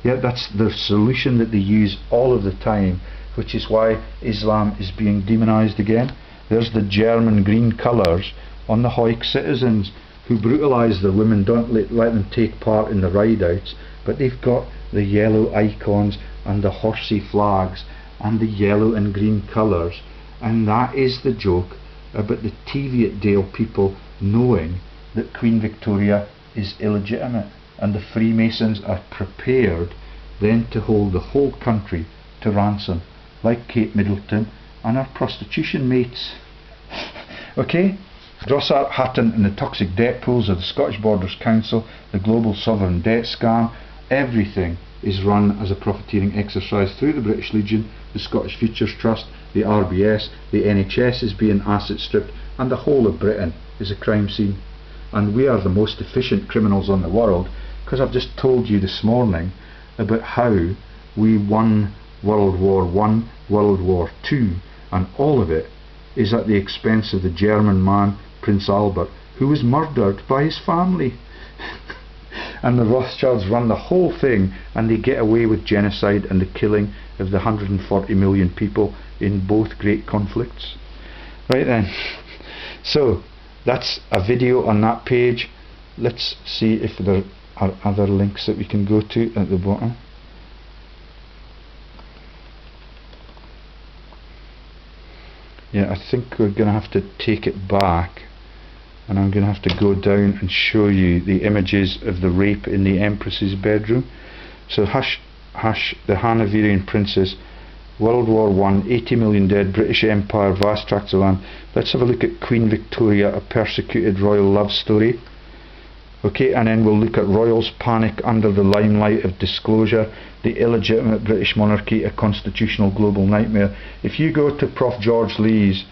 Yeah, that's the solution that they use all of the time, which is why Islam is being demonized again. There's the German green colours on the Hawick citizens who brutalise their women, don't let them take part in the ride-outs, but they've got the yellow icons and the horsey flags and the yellow and green colours, and that is the joke about the Teviotdale people knowing that Queen Victoria is illegitimate, and the Freemasons are prepared then to hold the whole country to ransom, like Kate Middleton and her prostitution mates. Okay, Drossard, Hatton and the toxic debt pools of the Scottish Borders Council, the global sovereign debt scam, everything is run as a profiteering exercise through the British Legion, the Scottish Futures Trust, the RBS, the NHS is being asset stripped, and the whole of Britain is a crime scene. And we are the most efficient criminals on the world, because I've just told you this morning about how we won World War I, World War II, and all of it is at the expense of the German man, Prince Albert, who was murdered by his family. And the Rothschilds run the whole thing, and they get away with genocide and the killing of the 140 million people in both great conflicts. Right then, so that's a video on that page. Let's see if there are other links that we can go to at the bottom. Yeah, I think we're going to have to take it back, and I'm going to have to go down and show you the images of the rape in the Empress's bedroom. So hush the Hanoverian princess, World War I, 80 million dead, British Empire, vast tracts of land. Let's have a look at Queen Victoria, a persecuted royal love story. Okay, and then we'll look at Royals panic under the limelight of disclosure, the illegitimate British monarchy, a constitutional global nightmare. If you go to Prof George Lee's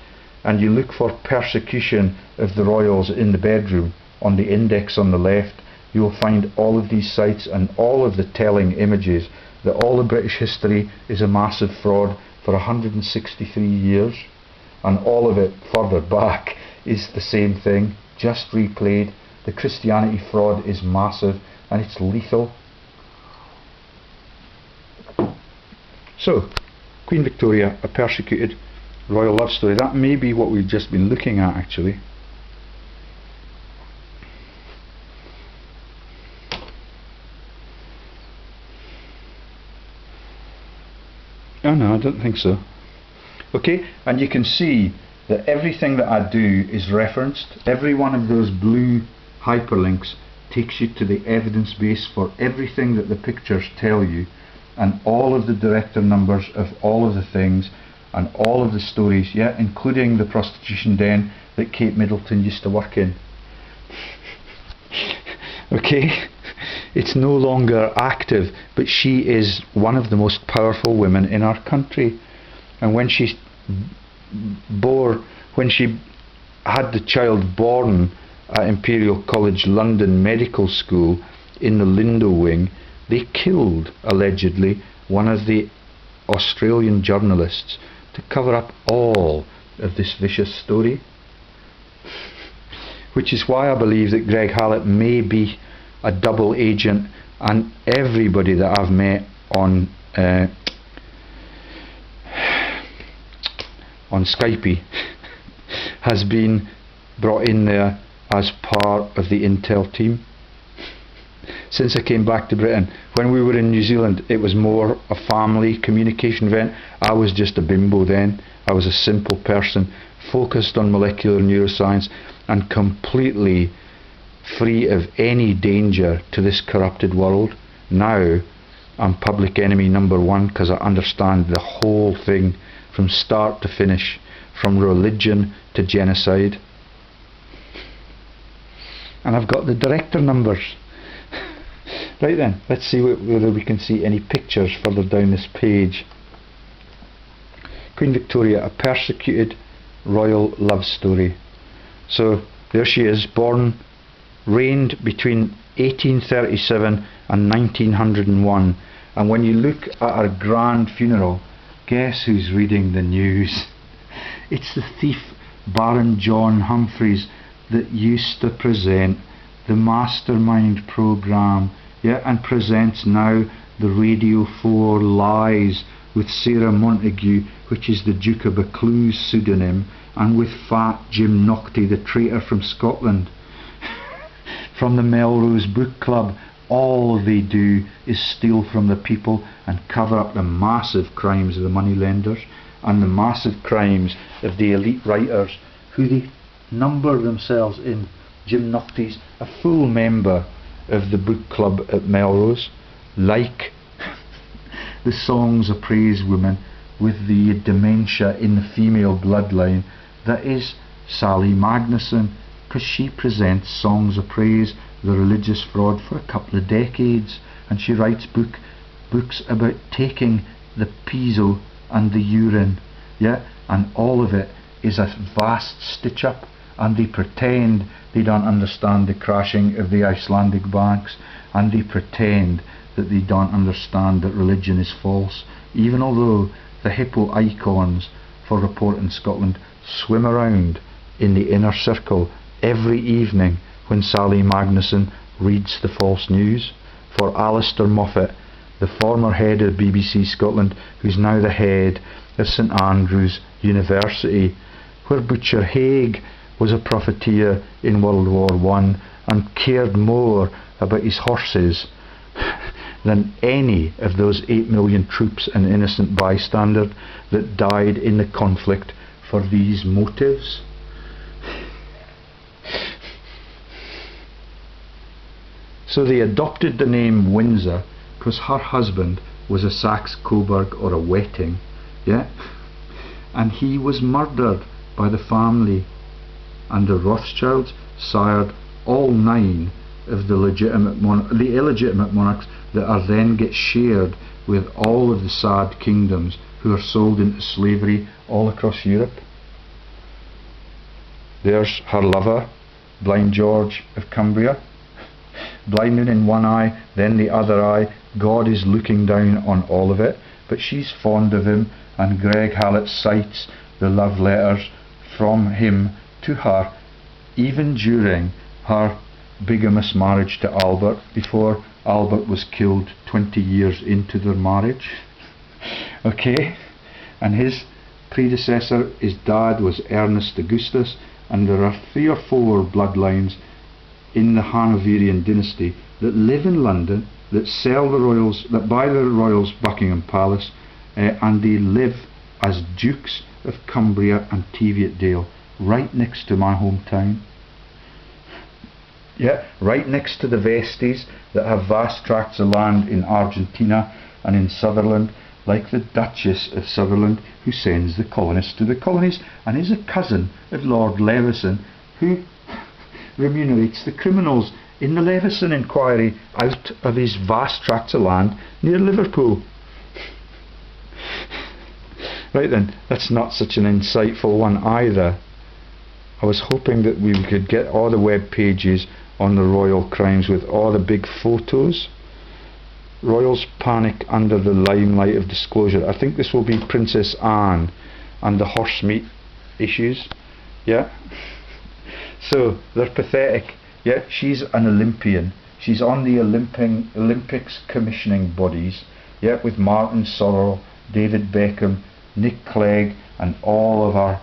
and you look for persecution of the royals in the bedroom on the index on the left, you'll find all of these sites and all of the telling images that all of British history is a massive fraud for 163 years, and all of it further back is the same thing, just replayed. The Christianity fraud is massive and it's lethal. So, Queen Victoria, a persecuted royal love story. That may be what we've just been looking at, actually. Oh no, I don't think so. Okay, and you can see that everything that I do is referenced. Every one of those blue hyperlinks takes you to the evidence base for everything that the pictures tell you, and all of the director numbers of all of the things and all of the stories, yeah, including the prostitution den that Kate Middleton used to work in. Okay, it's no longer active, but she is one of the most powerful women in our country. And when she had the child born at Imperial College London Medical School in the Lindo wing, they killed, allegedly, one of the Australian journalists to cover up all of this vicious story. Which is why I believe that Greg Hallett may be a double agent, and everybody that I've met on Skype has been brought in there as part of the Intel team. Since I came back to Britain, when we were in New Zealand, it was more a family communication event. I was just a bimbo then. I was a simple person focused on molecular neuroscience and completely free of any danger to this corrupted world. Now I'm public enemy number one, because I understand the whole thing from start to finish, from religion to genocide. And I've got the director numbers. Right then, let's see whether we can see any pictures further down this page. Queen Victoria, a persecuted royal love story. So there she is, reigned between 1837 and 1901. And when you look at her grand funeral, guess who's reading the news? It's the thief Baron John Humphreys that used to present the Mastermind programme, yeah, and presents now the Radio 4 Lies with Sarah Montague, which is the Duke of Buccleuch's pseudonym, and with fat Jim Naughty, the traitor from Scotland. From the Melrose Book Club, all they do is steal from the people and cover up the massive crimes of the moneylenders and the massive crimes of the elite writers, who they number themselves in. Jim Naughty's a full member of the book club at Melrose, like the Songs of Praise woman with the dementia in the female bloodline that is Sally Magnuson, because she presents Songs of Praise, the religious fraud, for a couple of decades. and she writes books about taking the piezo and the urine, yeah, and all of it is a vast stitch up, and they pretend they don't understand the crashing of the Icelandic banks, and they pretend that they don't understand that religion is false, even although the hippo icons for Report in Scotland swim around in the inner circle every evening when Sally Magnuson reads the false news. For Alistair Moffat, the former head of BBC Scotland, who's now the head of St Andrews University, where Butcher Haig was a profiteer in World War I and cared more about his horses than any of those 8 million troops and innocent bystanders that died in the conflict for these motives. So they adopted the name Windsor because her husband was a Saxe-Coburg or a Wetting, yeah, and he was murdered by the family, and the Rothschilds sired all 9 of the illegitimate monarchs that are then get shared with all of the sad kingdoms who are sold into slavery all across Europe. There's her lover, Blind George of Cumbria, blinded in one eye, then the other eye. God is looking down on all of it, but she's fond of him, and Greg Hallett cites the love letters from him to her, even during her bigamous marriage to Albert, before Albert was killed 20 years into their marriage. Okay, and his predecessor, his dad, was Ernest Augustus, and there are 3 or 4 bloodlines in the Hanoverian dynasty that live in London, that sell the royals, that buy the royals Buckingham Palace, and they live as Dukes of Cumbria and Teviotdale, right next to my hometown. Yeah, right next to the Vesties that have vast tracts of land in Argentina and in Sutherland, like the Duchess of Sutherland, who sends the colonists to the colonies and is a cousin of Lord Leveson, who remunerates the criminals in the Leveson inquiry out of his vast tracts of land near Liverpool. Right then, that's not such an insightful one either. I was hoping that we could get all the web pages on the royal crimes with all the big photos. Royals panic under the limelight of disclosure. I think this will be Princess Anne and the horse meat issues. Yeah. So they're pathetic. Yeah, she's an Olympian. She's on the Olympics commissioning bodies. Yeah, with Martin Sorrell, David Beckham, Nick Clegg, and all of our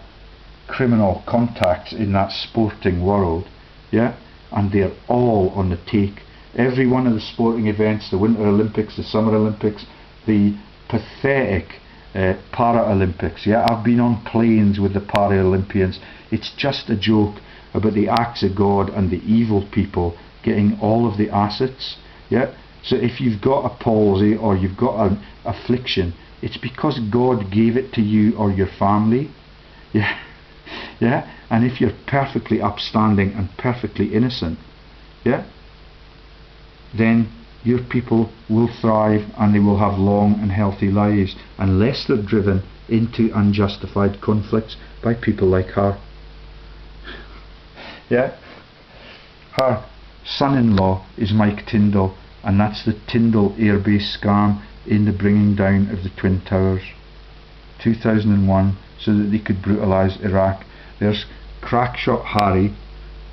criminal contacts in that sporting world. Yeah, and they're all on the take. Every one of the sporting events, the Winter Olympics, the Summer Olympics, the pathetic Paralympics. Yeah, I've been on planes with the Paralympians. It's just a joke about the acts of God and the evil people getting all of the assets. Yeah, so if you've got a palsy or you've got an affliction, it's because God gave it to you or your family. Yeah, yeah, and if you're perfectly upstanding and perfectly innocent, yeah, then your people will thrive and they will have long and healthy lives, unless they're driven into unjustified conflicts by people like her. Yeah, her son-in-law is Mike Tyndall, and that's the Tyndall airbase scam in the bringing down of the Twin Towers 2001, so that they could brutalise Iraq. There's Crackshot Harry,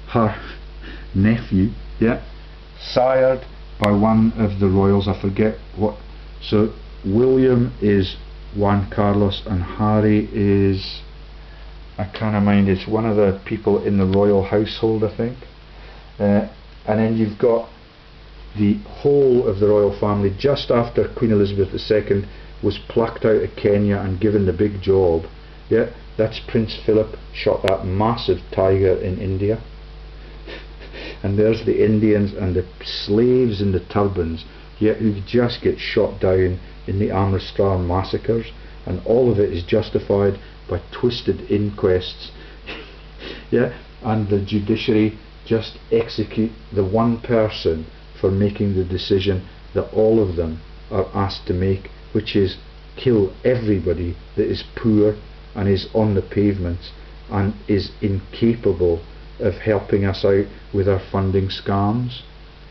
her nephew, yeah, sired by one of the royals, I forget what. So William is Juan Carlos and Harry is, I can't mind, it's one of the people in the royal household, I think. And then you've got the whole of the royal family just after Queen Elizabeth II was plucked out of Kenya and given the big job. Yeah, that's Prince Philip, shot that massive tiger in India. And there's the Indians and the slaves in the turbans, yet who just get shot down in the Amritsar massacres, and all of it is justified by twisted inquests. Yeah, and the judiciary just execute the one person for making the decision that all of them are asked to make, which is kill everybody that is poor and is on the pavements and is incapable of helping us out with our funding scams.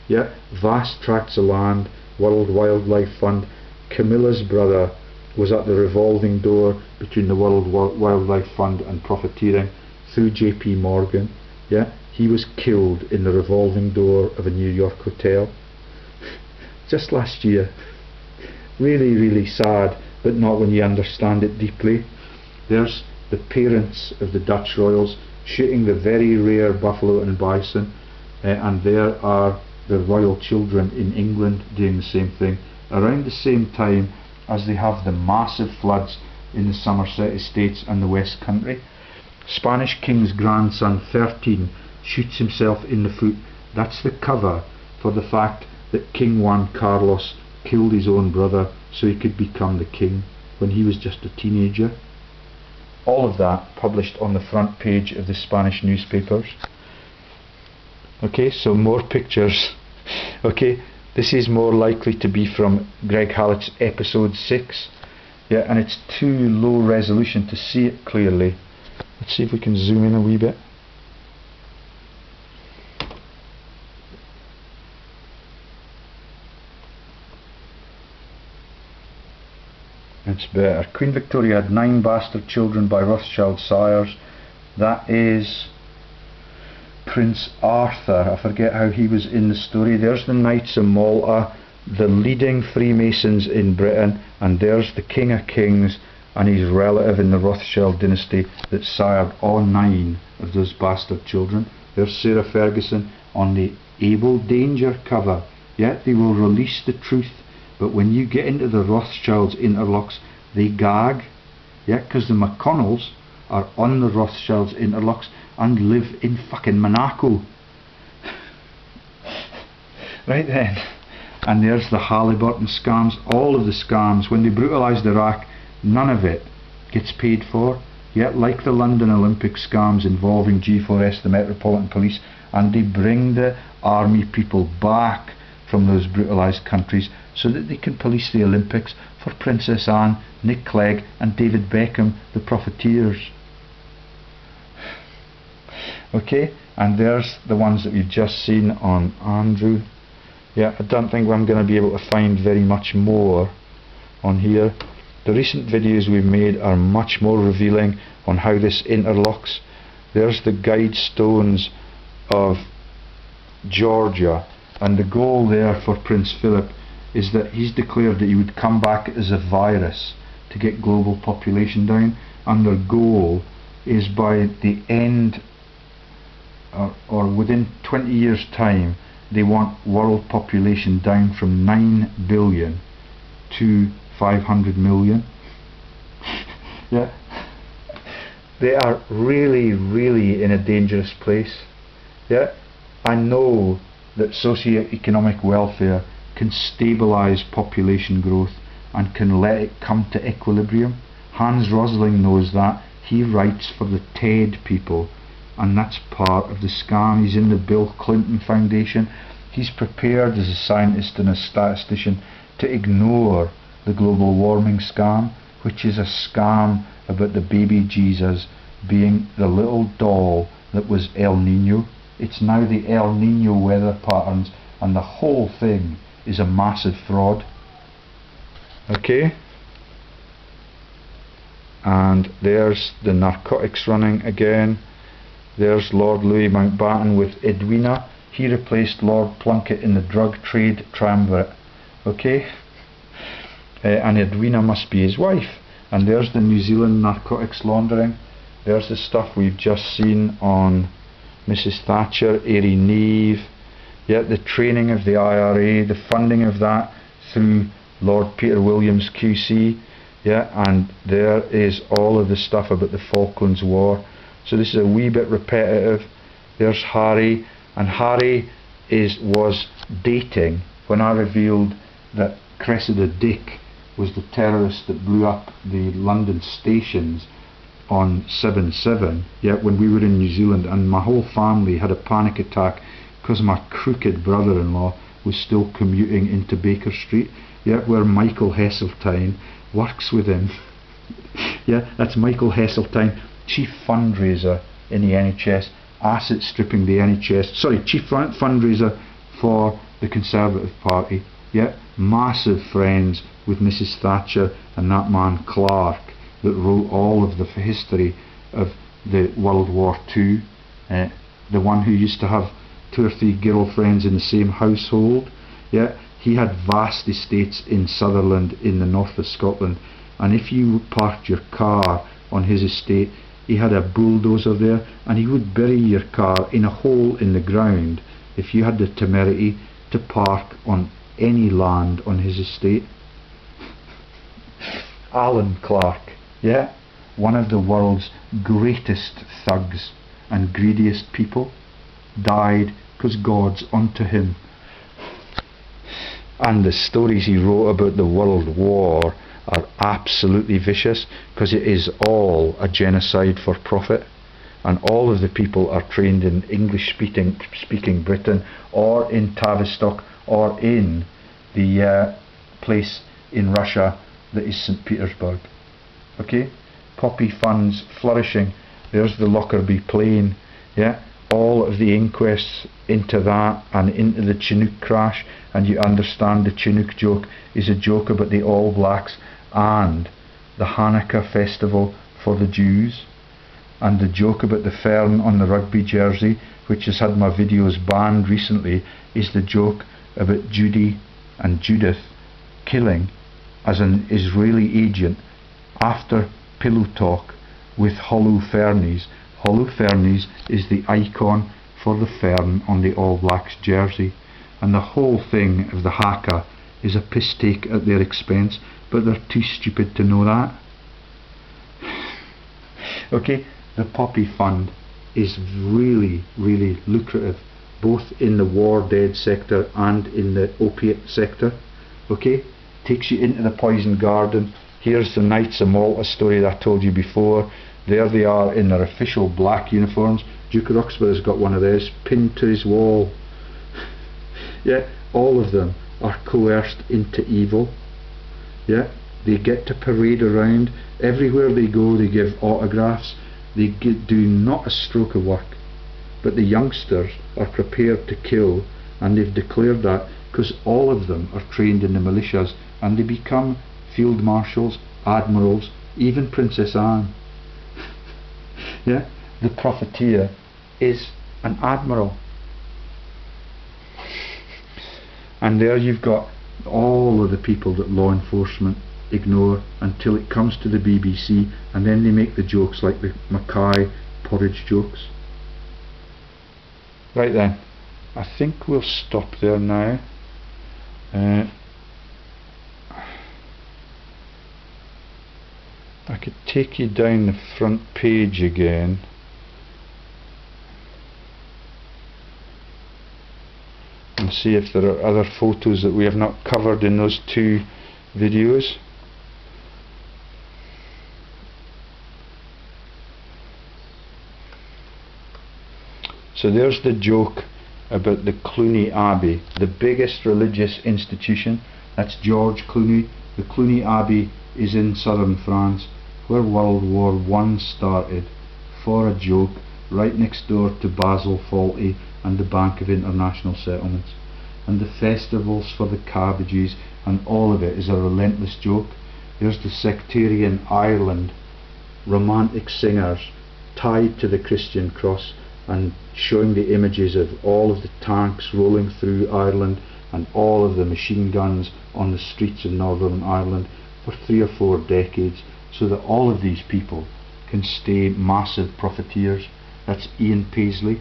Yeah, vast tracts of land, World Wildlife Fund. Camilla's brother was at the revolving door between the World Wildlife Fund and profiteering through JP Morgan. Yeah, he was killed in the revolving door of a New York hotel just last year. Really, really sad, but not when you understand it deeply. There's the parents of the Dutch Royals shooting the very rare buffalo and bison, and there are the royal children in England doing the same thing around the same time as they have the massive floods in the Somerset Estates and the West Country. Spanish King's grandson 13 shoots himself in the foot. That's the cover for the fact that King Juan Carlos killed his own brother so he could become the king when he was just a teenager. All of that published on the front page of the Spanish newspapers. Okay, so more pictures. Okay, this is more likely to be from Greg Hallett's episode 6. Yeah, and it's too low resolution to see it clearly. Let's see if we can zoom in a wee bit. It's better. Queen Victoria had 9 bastard children by Rothschild sires. That is Prince Arthur. I forget how he was in the story. There's the Knights of Malta, the leading Freemasons in Britain, and there's the King of Kings and his relative in the Rothschild dynasty that sired all 9 of those bastard children. There's Sarah Ferguson on the Abel Danger cover. Yeah, they will release the truth, but when you get into the Rothschilds interlocks, they gag. Yeah, because the McConnells are on the Rothschilds interlocks and live in fucking Monaco. Right then. And there's the Halliburton scams, all of the scams. When they brutalised Iraq, none of it gets paid for. Yet, like the London Olympic scams involving G4S, the Metropolitan Police, and they bring the army people back from those brutalised countries so that they can police the Olympics for Princess Anne, Nick Clegg and David Beckham, the profiteers. Okay, and there's the ones that we've just seen on Andrew. Yeah, I don't think I'm going to be able to find very much more on here. The recent videos we've made are much more revealing on how this interlocks. There's the guide stones of Georgia, and the goal there for Prince Philip is that he's declared that he would come back as a virus to get global population down, and their goal is by the end or within 20 years time they want world population down from 9 billion to 500 million. Yeah, they are really, really in a dangerous place. Yeah, I know that socio-economic welfare can stabilise population growth and can let it come to equilibrium. Hans Rosling knows that. He writes for the TED people, and that's part of the scam. He's in the Bill Clinton Foundation. He's prepared as a scientist and a statistician to ignore the global warming scam, which is a scam about the baby Jesus being the little doll that was El Nino. It's now the El Nino weather patterns, and the whole thing is a massive fraud. Okay, and there's the narcotics running again. There's Lord Louis Mountbatten with Edwina. He replaced Lord Plunkett in the drug trade triumvirate. Okay, and Edwina must be his wife. And there's the New Zealand narcotics laundering. There's the stuff we've just seen on Mrs. Thatcher, Airy Neve. Yeah, the training of the IRA, the funding of that through Lord Peter Williams QC. Yeah, and there is all of the stuff about the Falklands War. So this is a wee bit repetitive. There's Harry, and Harry was dating when I revealed that Cressida Dick was the terrorist that blew up the London stations on 7/7. Yeah, when we were in New Zealand, and my whole family had a panic attack because my crooked brother-in-law was still commuting into Baker Street, yeah, where Michael Heseltine works with him. Yeah, that's Michael Heseltine, chief fundraiser in the NHS, asset stripping the NHS, sorry, chief fundraiser for the Conservative Party, yeah, massive friends with Mrs Thatcher and that man Clark that wrote all of the history of the World War II, the one who used to have 2 or 3 girlfriends in the same household, yeah, he had vast estates in Sutherland in the north of Scotland, and if you parked your car on his estate, he had a bulldozer there, and he would bury your car in a hole in the ground if you had the temerity to park on any land on his estate. Alan Clark, yeah, one of the world's greatest thugs and greediest people, died because God's unto him. And the stories he wrote about the World War are absolutely vicious, because it is all a genocide for profit, and all of the people are trained in English speaking Britain, or in Tavistock, or in the place in Russia that is St. Petersburg. Okay, poppy funds flourishing. There's the Lockerbie plane, yeah, all of the inquests into that and into the Chinook crash, and you understand the Chinook joke is a joke about the All Blacks and the Hanukkah festival for the Jews, and the joke about the fern on the rugby jersey, which has had my videos banned recently, is the joke about Judy and Judith killing as an Israeli agent after pillow talk with Holofernes. Holofernes is the icon for the fern on the All Blacks jersey, and the whole thing of the haka is a piss take at their expense, but they're too stupid to know that. Okay, the poppy fund is really, really lucrative, both in the war dead sector and in the opiate sector. Okay, takes you into the poison garden. Here's the Knights of Malta story that I told you before. There they are in their official black uniforms. Duke of Roxburgh's got one of those pinned to his wall. Yeah, all of them are coerced into evil. Yeah, they get to parade around. Everywhere they go they give autographs. They do not a stroke of work. But the youngsters are prepared to kill, and they've declared that because all of them are trained in the militias, and they become field marshals, admirals, even Princess Anne. Yeah, the profiteer is an admiral. And there you've got all of the people that law enforcement ignore until it comes to the BBC, and then they make the jokes like the Mackay porridge jokes. Right then, I think we'll stop there now. I could take you down the front page again. And see if there are other photos that we have not covered in those 2 videos. So there's the joke about the Cluny Abbey, the biggest religious institution. That's George Cluny. The Cluny Abbey is in southern France, where World War I started, for a joke, right next door to Basil Fawlty and the Bank of International Settlements. And the festivals for the cabbages and all of it is a relentless joke. There's the sectarian Ireland, romantic singers tied to the Christian cross and showing the images of all of the tanks rolling through Ireland and all of the machine guns on the streets of Northern Ireland for 3 or 4 decades, so that all of these people can stay massive profiteers. That's Ian Paisley.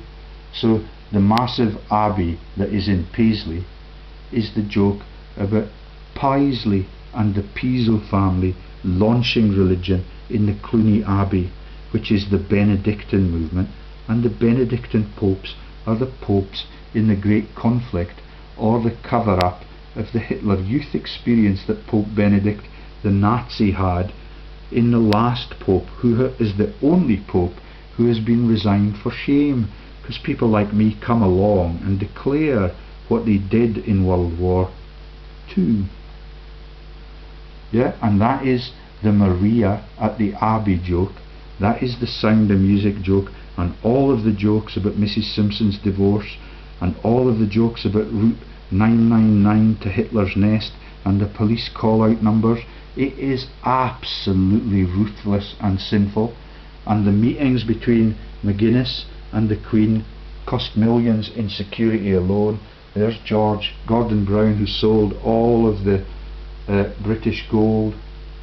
So the massive abbey that is in Paisley is the joke about Paisley and the Peasel family launching religion in the Cluny Abbey, which is the Benedictine movement, and the Benedictine popes are the popes in the Great Conflict, or the cover-up of the Hitler Youth experience that Pope Benedict the Nazi had in the last pope, who is the only pope who has been resigned for shame, because people like me come along and declare what they did in World War II. Yeah, and that is the Maria at the Abbey joke, that is the Sound of Music joke, and all of the jokes about Mrs. Simpson's divorce, and all of the jokes about Route 999 to Hitler's Nest, and the police call-out numbers. It is absolutely ruthless and sinful, and the meetings between McGuinness and the Queen cost millions in security alone. There's Gordon Brown, who sold all of the British gold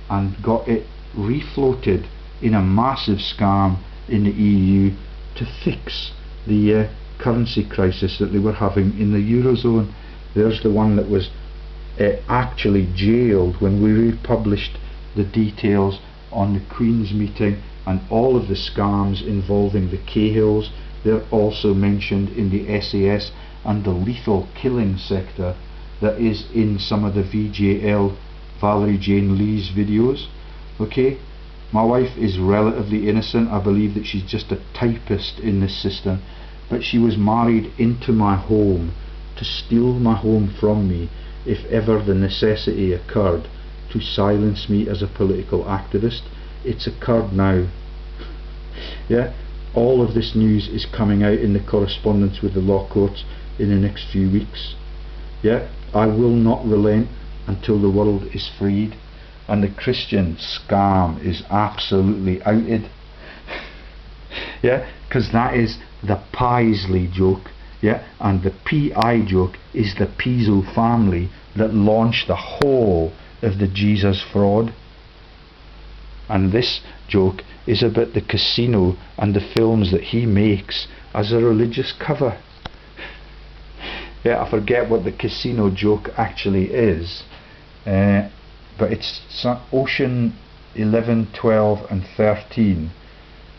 and got it refloated in a massive scam in the EU to fix the currency crisis that they were having in the Eurozone. There's the one that was actually jailed when we republished the details on the Queen's meeting and all of the scams involving the Cahills. They're also mentioned in the SAS and the lethal killing sector that is in some of the VJL Valerie Jane Lee's videos. Okay, my wife is relatively innocent. I believe that she's just a typist in this system, but she was married into my home to steal my home from me if ever the necessity occurred to silence me as a political activist. It's occurred now. Yeah, all of this news is coming out in the correspondence with the law courts in the next few weeks. Yeah, I will not relent until the world is freed and the Christian scam is absolutely outed. Yeah, because that is the Paisley joke. Yeah, and the PI joke is the Piso family that launched the whole of the Jesus fraud. And this joke is about the casino and the films that he makes as a religious cover. Yeah, I forget what the casino joke actually is, but it's Ocean 11, 12 and 13,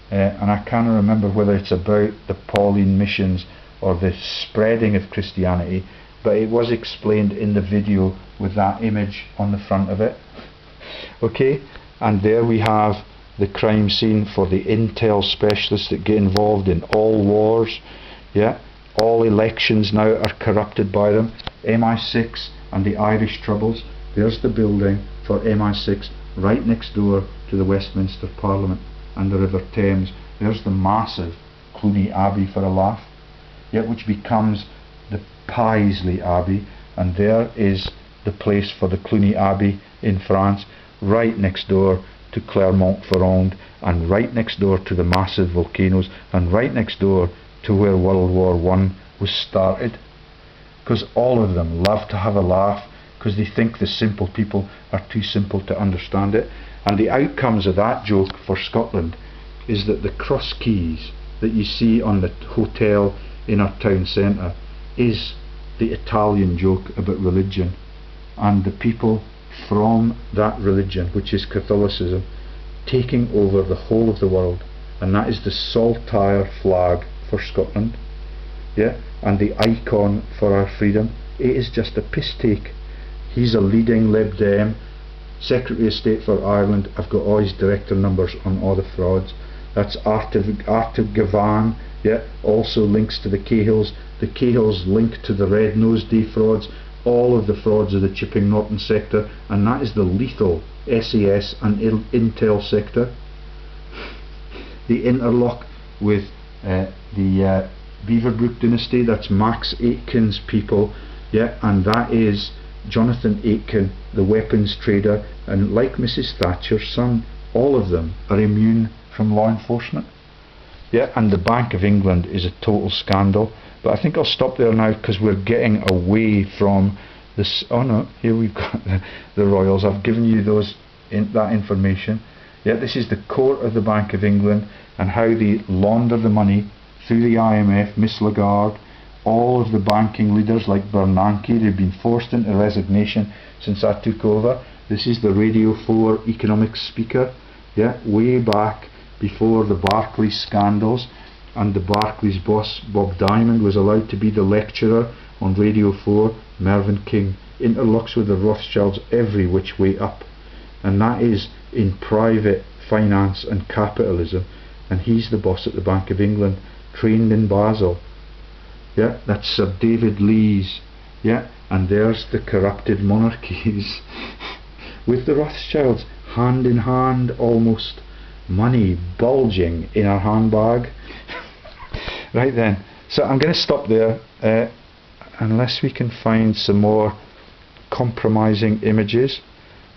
and I can't remember whether it's about the Pauline missions or the spreading of Christianity, but it was explained in the video with that image on the front of it. Okay, and there we have the crime scene for the intel specialists that get involved in all wars. Yeah, all elections now are corrupted by them. MI6 and the Irish Troubles. There's the building for MI6 right next door to the Westminster Parliament and the River Thames. There's the massive Cluny Abbey, for a laugh, yeah, which becomes the Paisley Abbey, and there is the place for the Cluny Abbey in France, right next door to Clermont-Ferrand, and right next door to the massive volcanoes, and right next door to where World War I was started. Because all of them love to have a laugh, because they think the simple people are too simple to understand it. And the outcomes of that joke for Scotland is that the cross keys that you see on the hotel in our town centre is the Italian joke about religion, and the people from that religion, which is Catholicism, taking over the whole of the world. And that is the saltire flag for Scotland. Yeah, and the icon for our freedom. It is just a piss take. He's a leading Lib Dem, Secretary of State for Ireland. I've got all his director numbers on all the frauds. That's Artav Gavan. Yeah, also links to the Cahills. The Cahills link to the Red Nose Day frauds, all of the frauds of the Chipping Norton sector, and that is the lethal SAS and Intel sector. The interlock with the Beaverbrook dynasty, that's Max Aitken's people, yeah, and that is Jonathan Aitken, the weapons trader, and like Mrs. Thatcher's son, all of them are immune from law enforcement. Yeah, and the Bank of England is a total scandal. But I think I'll stop there now, because we're getting away from this. Oh no, here we've got the Royals. I've given you that information. Yeah, this is the court of the Bank of England and how they launder the money through the IMF, Miss Lagarde, all of the banking leaders like Bernanke. They've been forced into resignation since I took over. This is the Radio 4 economics speaker. Yeah, way back before the Barclays scandals, and the Barclays boss Bob Diamond was allowed to be the lecturer on Radio 4. Mervyn King interlocks with the Rothschilds every which way up, and that is in private finance and capitalism, and he's the boss at the Bank of England, trained in Basel. Yeah, that's Sir David Lee's yeah, and there's the corrupted monarchies with the Rothschilds hand in hand almost, money bulging in her handbag. Right then, so I'm going to stop there unless we can find some more compromising images.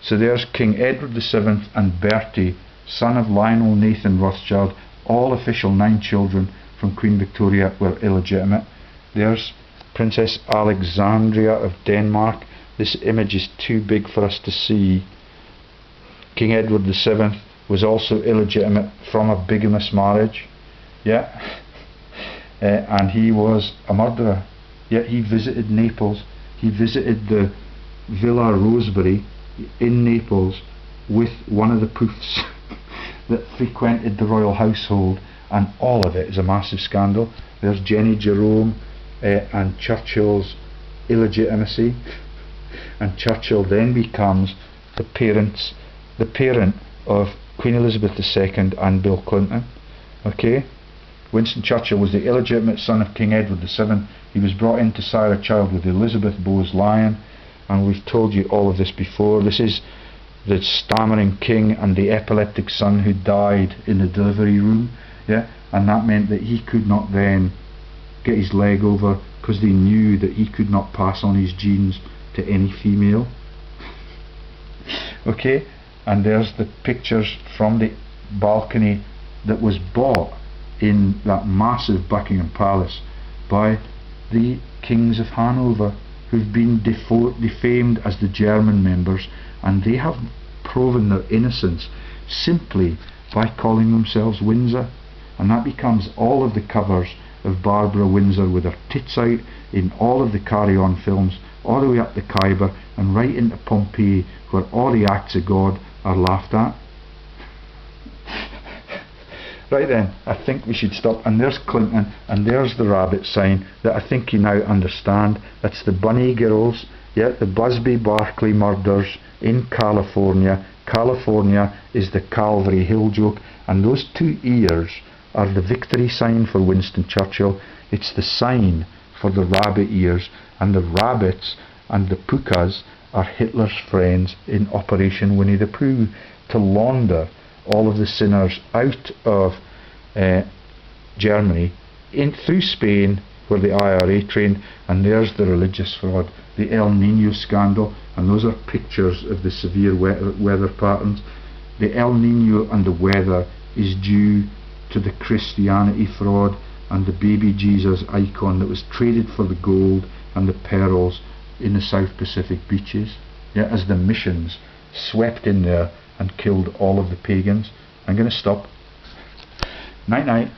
So there's King Edward VII and Bertie, son of Lionel Nathan Rothschild. All official 9 children from Queen Victoria were illegitimate. There's Princess Alexandria of Denmark. This image is too big for us to see. King Edward VII was also illegitimate from a bigamous marriage, yeah, and he was a murderer. Yeah, he visited Naples. He visited the Villa Rosebery in Naples with one of the poofs that frequented the royal household, and all of it is a massive scandal. There's Jenny Jerome and Churchill's illegitimacy, and Churchill then becomes the parent of Queen Elizabeth II and Bill Clinton. Okay, Winston Churchill was the illegitimate son of King Edward VII. He was brought in to sire a child with Elizabeth Bowes Lyon, and we've told you all of this before. This is the stammering king and the epileptic son who died in the delivery room, yeah, and that meant that he could not then get his leg over because they knew that he could not pass on his genes to any female. Okay, and there's the pictures from the balcony that was bought in that massive Buckingham Palace by the kings of Hanover, who've been defamed as the German members, and they have proven their innocence simply by calling themselves Windsor, and that becomes all of the covers of Barbara Windsor with her tits out in all of the Carry On films, all the way up the Khyber and right into Pompeii, where all the acts of God are laughed at. Right then, I think we should stop. And there's Clinton, and there's the rabbit sign that I think you now understand. That's the Bunny Girls, yeah, the Busby Berkeley murders in California. California is the Calvary Hill joke, and those 2 ears are the victory sign for Winston Churchill. It's the sign for the rabbit ears, and the rabbits and the pukas are Hitler's friends in Operation Winnie the Pooh, to launder all of the sinners out of Germany in through Spain, where the IRA trained. And there's the religious fraud, the El Nino scandal, and those are pictures of the severe weather patterns. The El Nino and the weather is due to the Christianity fraud and the baby Jesus icon that was traded for the gold and the pearls in the South Pacific beaches, yeah, as the missions swept in there and killed all of the pagans. I'm going to stop. Night night.